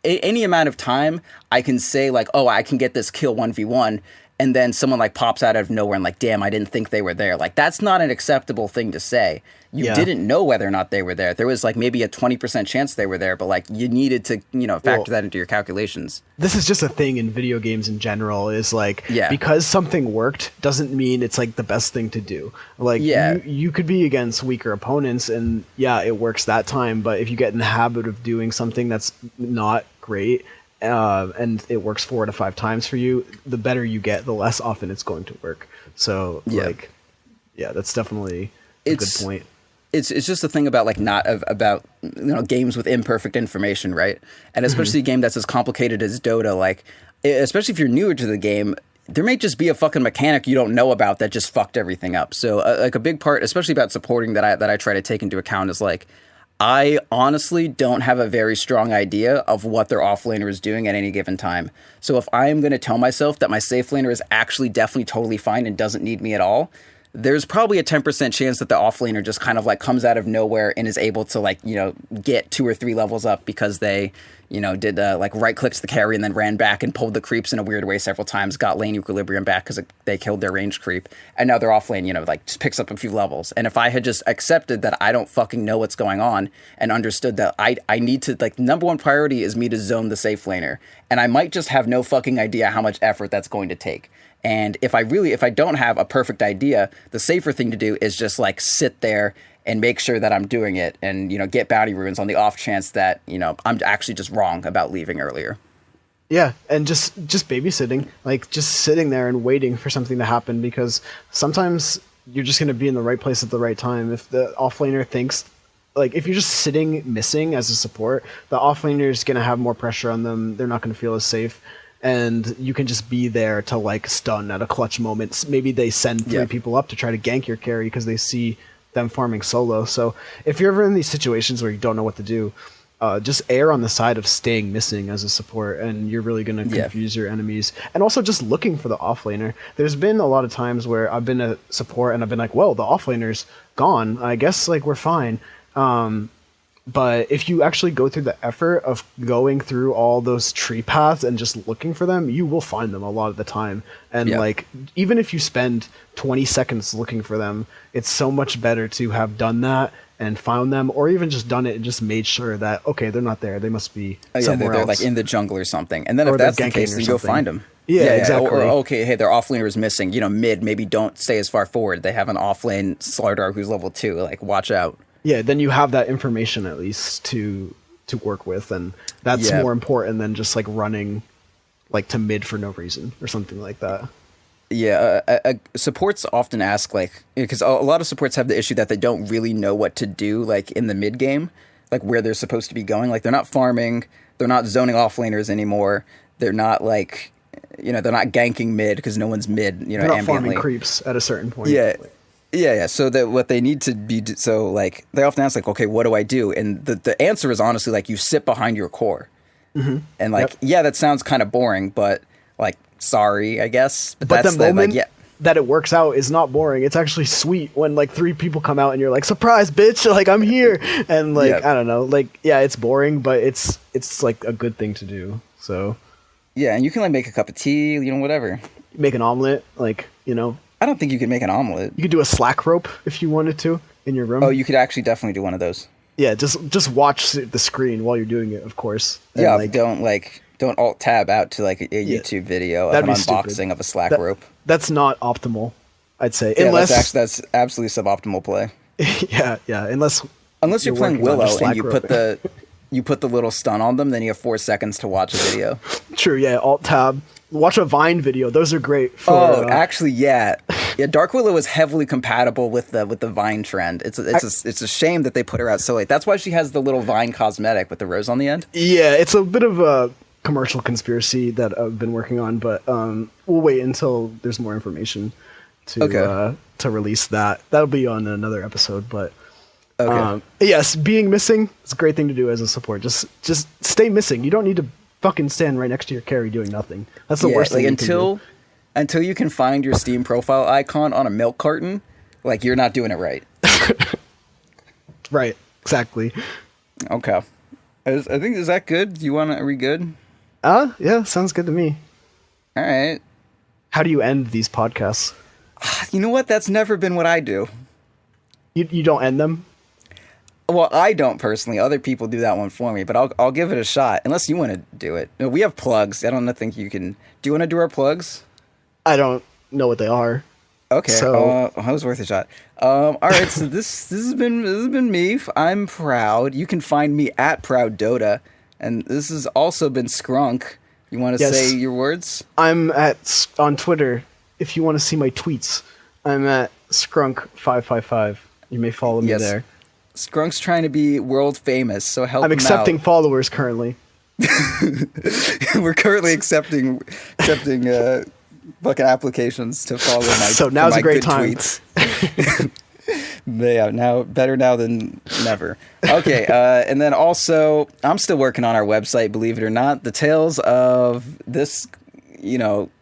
any amount of time I can say like, oh, I can get this kill 1v1, and then someone like pops out of nowhere and like, damn, I didn't think they were there. Like that's not an acceptable thing to say. You didn't know whether or not they were there. There was like maybe a 20% chance they were there, but like you needed to, factor that into your calculations. This is just a thing in video games in general is like, because something worked doesn't mean it's like the best thing to do. Like you could be against weaker opponents and it works that time. But if you get in the habit of doing something that's not great, and it works 4 to 5 times for you, the better you get, the less often it's going to work. So that's definitely a good point. It's just a thing about like about games with imperfect information, right? And especially a game that's as complicated as Dota, like especially if you're newer to the game, there may just be a fucking mechanic you don't know about that just fucked everything up. So like a big part, especially about supporting that I try to take into account is like, I honestly don't have a very strong idea of what their offlaner is doing at any given time. So if I am going to tell myself that my safe laner is actually definitely totally fine and doesn't need me at all, there's probably a 10% chance that the offlaner just kind of like comes out of nowhere and is able to like, get 2 or 3 levels up because they, did like right clicks the carry and then ran back and pulled the creeps in a weird way several times, got lane equilibrium back because they killed their range creep. And now their offlane, like just picks up a few levels. And if I had just accepted that I don't fucking know what's going on and understood that I need to, like, the number one priority is me to zone the safe laner. And I might just have no fucking idea how much effort that's going to take. And if I don't have a perfect idea, the safer thing to do is just like sit there and make sure that I'm doing it and, get bounty runes on the off chance that, I'm actually just wrong about leaving earlier. Yeah, and just babysitting, like just sitting there and waiting for something to happen, because sometimes you're just going to be in the right place at the right time. If the offlaner thinks, like, if you're just sitting missing as a support, the offlaner is going to have more pressure on them. They're not going to feel as safe. And you can just be there to like stun at a clutch moment. Maybe they send 3 people up to try to gank your carry because they see them farming solo. So if you're ever in these situations where you don't know what to do, just err on the side of staying missing as a support, and you're really going to confuse your enemies. And also just looking for the offlaner. There's been a lot of times where I've been a support and I've been like, well, the offlaner's gone. I guess like we're fine. But if you actually go through the effort of going through all those tree paths and just looking for them, you will find them a lot of the time. And like, even if you spend 20 seconds looking for them, it's so much better to have done that and found them, or even just done it and just made sure that, okay, they're not there. They must be somewhere they're else. like in the jungle or something. And then if that's the case, then go find them. Yeah, exactly. Or okay, hey, their offlaner is missing. Mid, maybe don't stay as far forward. They have an offlane Slardar who's level 2. Like, watch out. Yeah, then you have that information at least to work with, and that's more important than just like running like to mid for no reason or something like that. Yeah, supports often ask like, because a lot of supports have the issue that they don't really know what to do like in the mid game, like where they're supposed to be going. Like they're not farming, they're not zoning offlaners anymore. They're not like, they're not ganking mid because no one's mid. They're not farming creeps at a certain point. Yeah. So that what they need to be, so like they often ask like, okay, what do I do? And the answer is honestly like you sit behind your core, and like that sounds kind of boring, but like sorry, I guess. But that's the moment that it works out is not boring. It's actually sweet when like 3 people come out and you're like, surprise, bitch! Like I'm here, and like I don't know, like it's boring, but it's like a good thing to do. So and you can like make a cup of tea, whatever. Make an omelet, like I don't think you could make an omelet. You could do a slack rope if you wanted to in your room. Oh, you could actually definitely do one of those. Yeah, just watch the screen while you're doing it, of course. And don't like Don't alt tab out to like a YouTube video of an unboxing of a slack rope. That's not optimal, I'd say. Yeah, unless that's absolutely suboptimal play. yeah, Unless you're playing Willow and you put the little stun on them, then you have 4 seconds to watch a video. True, yeah. Alt tab. Watch a Vine video. Those are great. Actually, yeah. Dark Willow is heavily compatible with the Vine trend. It's a shame that they put her out so late. That's why she has the little Vine cosmetic with the rose on the end. Yeah, it's a bit of a commercial conspiracy that I've been working on, but we'll wait until there's more information to release that. That'll be on another episode, but. Okay. Yes, being missing is a great thing to do as a support. Just stay missing. You don't need to fucking stand right next to your carry doing nothing. That's the worst thing. Until you can find your Steam profile icon on a milk carton, like you're not doing it right. Right. Exactly. Okay. I think is that good? Are we good? Yeah, sounds good to me. All right. How do you end these podcasts? You know what? That's never been what I do. You don't end them? Well, I don't personally. Other people do that one for me, but I'll give it a shot. Unless you want to do it. No, we have plugs. I don't think you can. Do you want to do our plugs? I don't know what they are. Okay, so it was worth a shot. All right, so this has been me. I'm Proud. You can find me at Proud Dota, and this has also been Skrunk. You want to say your words? I'm on Twitter. If you want to see my tweets, I'm at Skrunk555. You may follow me there. Skrunk's trying to be world famous, so help him out. I'm accepting followers currently. We're currently accepting fucking applications to follow my so now's a great time. Tweets. Yeah, better now than never. Okay, and then also I'm still working on our website, believe it or not. The tales of this,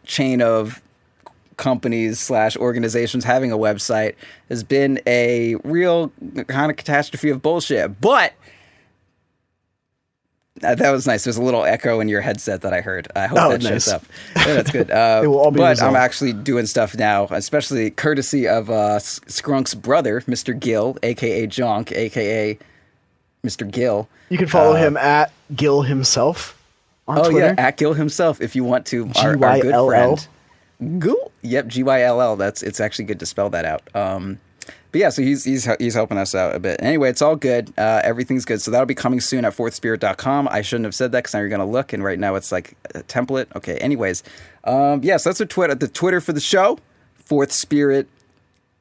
chain of companies / organizations having a website has been a real kind of catastrophe of bullshit. But that was nice. There's a little echo in your headset that I heard. I hope that shows up. Yeah, that's good. It will all be resolved. I'm actually doing stuff now, especially courtesy of Skrunk's brother, Mr. Gill, a.k.a. Jonk, a.k.a. Mr. Gill. You can follow him at Gill himself on Twitter. Yeah, at Gill himself if you want to. Our good friend. Gill? Yep, Gyll. It's actually good to spell that out. But yeah, so he's helping us out a bit. Anyway, it's all good. Everything's good. So that'll be coming soon at fourthspirit.com. I shouldn't have said that because now you're going to look, and right now it's like a template. Okay, anyways. So that's the Twitter for the show, Fourth Spirit,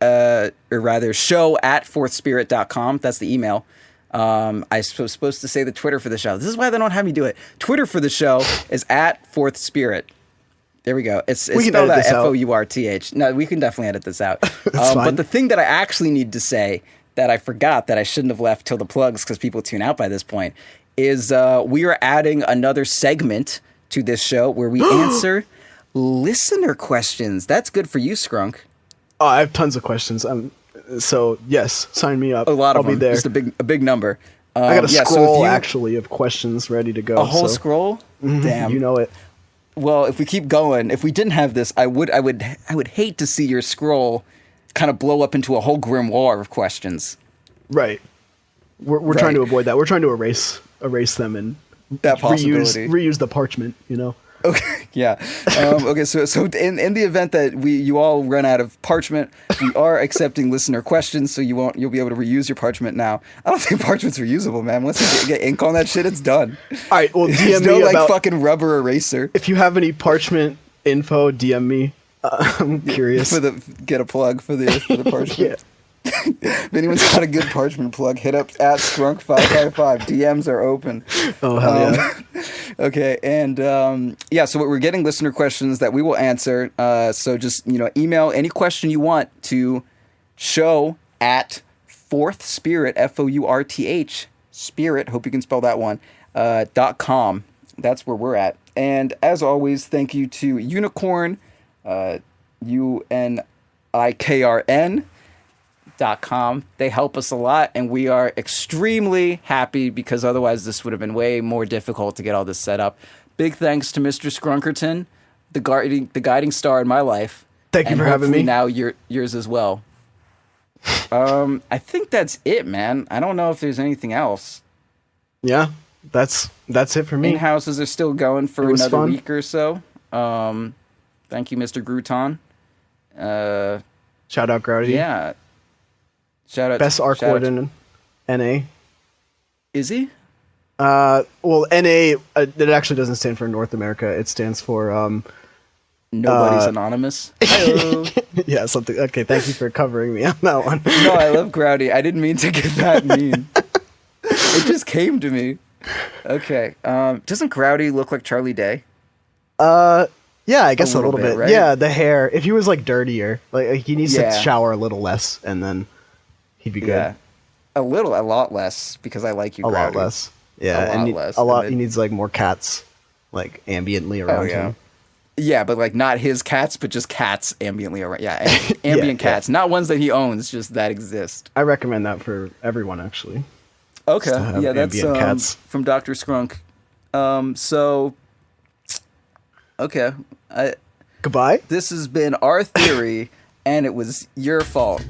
or rather show at fourthspirit.com. That's the email. I was supposed to say the Twitter for the show. This is why they don't have me do it. Twitter for the show is at Fourth Spirit. There we go. It's spelled out Fourth. No, we can definitely edit this out. But the thing that I actually need to say that I forgot that I shouldn't have left till the plugs because people tune out by this point is we are adding another segment to this show where we answer listener questions. That's good for you, Skrunk. Oh, I have tons of questions. So yes, sign me up. A lot of I'll them. Be there. Just a big number. I got a scroll actually of questions ready to go. A whole scroll? Damn. You know it. Well, if we keep going, if we didn't have this, I would hate to see your scroll kind of blow up into a whole grimoire of questions. Right. We're trying to avoid that. We're trying to erase them and that possibility. Reuse the parchment, Okay, yeah. Okay, so in the event that you all run out of parchment, we are accepting listener questions, so you'll be able to reuse your parchment now. I don't think parchment's reusable, man. Once you get ink on that shit, it's done. All right, well, DM me about fucking rubber eraser. If you have any parchment info, DM me. I'm curious. Get a plug for the parchment. Yeah. If anyone's got a good parchment plug, hit up at Skrunk555. DMs are open. Oh, hell yeah. Okay, and so we're getting listener questions that we will answer. So just, email any question you want to show at Fourth Spirit, Fourth Spirit, hope you can spell that one, .com. That's where we're at. And as always, thank you to Unicorn, UNIKRN.com. They help us a lot, and we are extremely happy because otherwise this would have been way more difficult to get all this set up. Big thanks to Mr. Skrunkerton, the guiding star in my life. Thank you for having me. Now yours as well. I think that's it, man. I don't know if there's anything else. Yeah. That's it for me. In-houses are still going for was another fun. week or so. Thank you, Mr. Gruton. Shout out Growdy. Yeah. Shout out. Best arc shout out warden in NA. Is he? Well, NA, it actually doesn't stand for North America. It stands for Nobody's anonymous. Hello. yeah, something. Okay, thank you for covering me on that one. No, I love Growdy. I didn't mean to get that mean. It just came to me. Okay. Doesn't Growdy look like Charlie Day? Yeah, I guess a little bit. right? Yeah, the hair. If he was like dirtier, like he needs Yeah. to shower a little less, and then he'd be good. Yeah. A lot less, because I like you, A lot Growdy. less. Yeah, A lot and less, a lot. and He then- needs like more cats, like ambiently around yeah. him. Yeah, but like not his cats, but just cats ambiently around. Yeah, ambient Yeah. cats, not ones that he owns, just that exist. I recommend that for everyone, actually. Okay, to have yeah, that's ambient cats. from Dr. Skrunk. So, okay, Goodbye. this has been our theory, and it was your fault.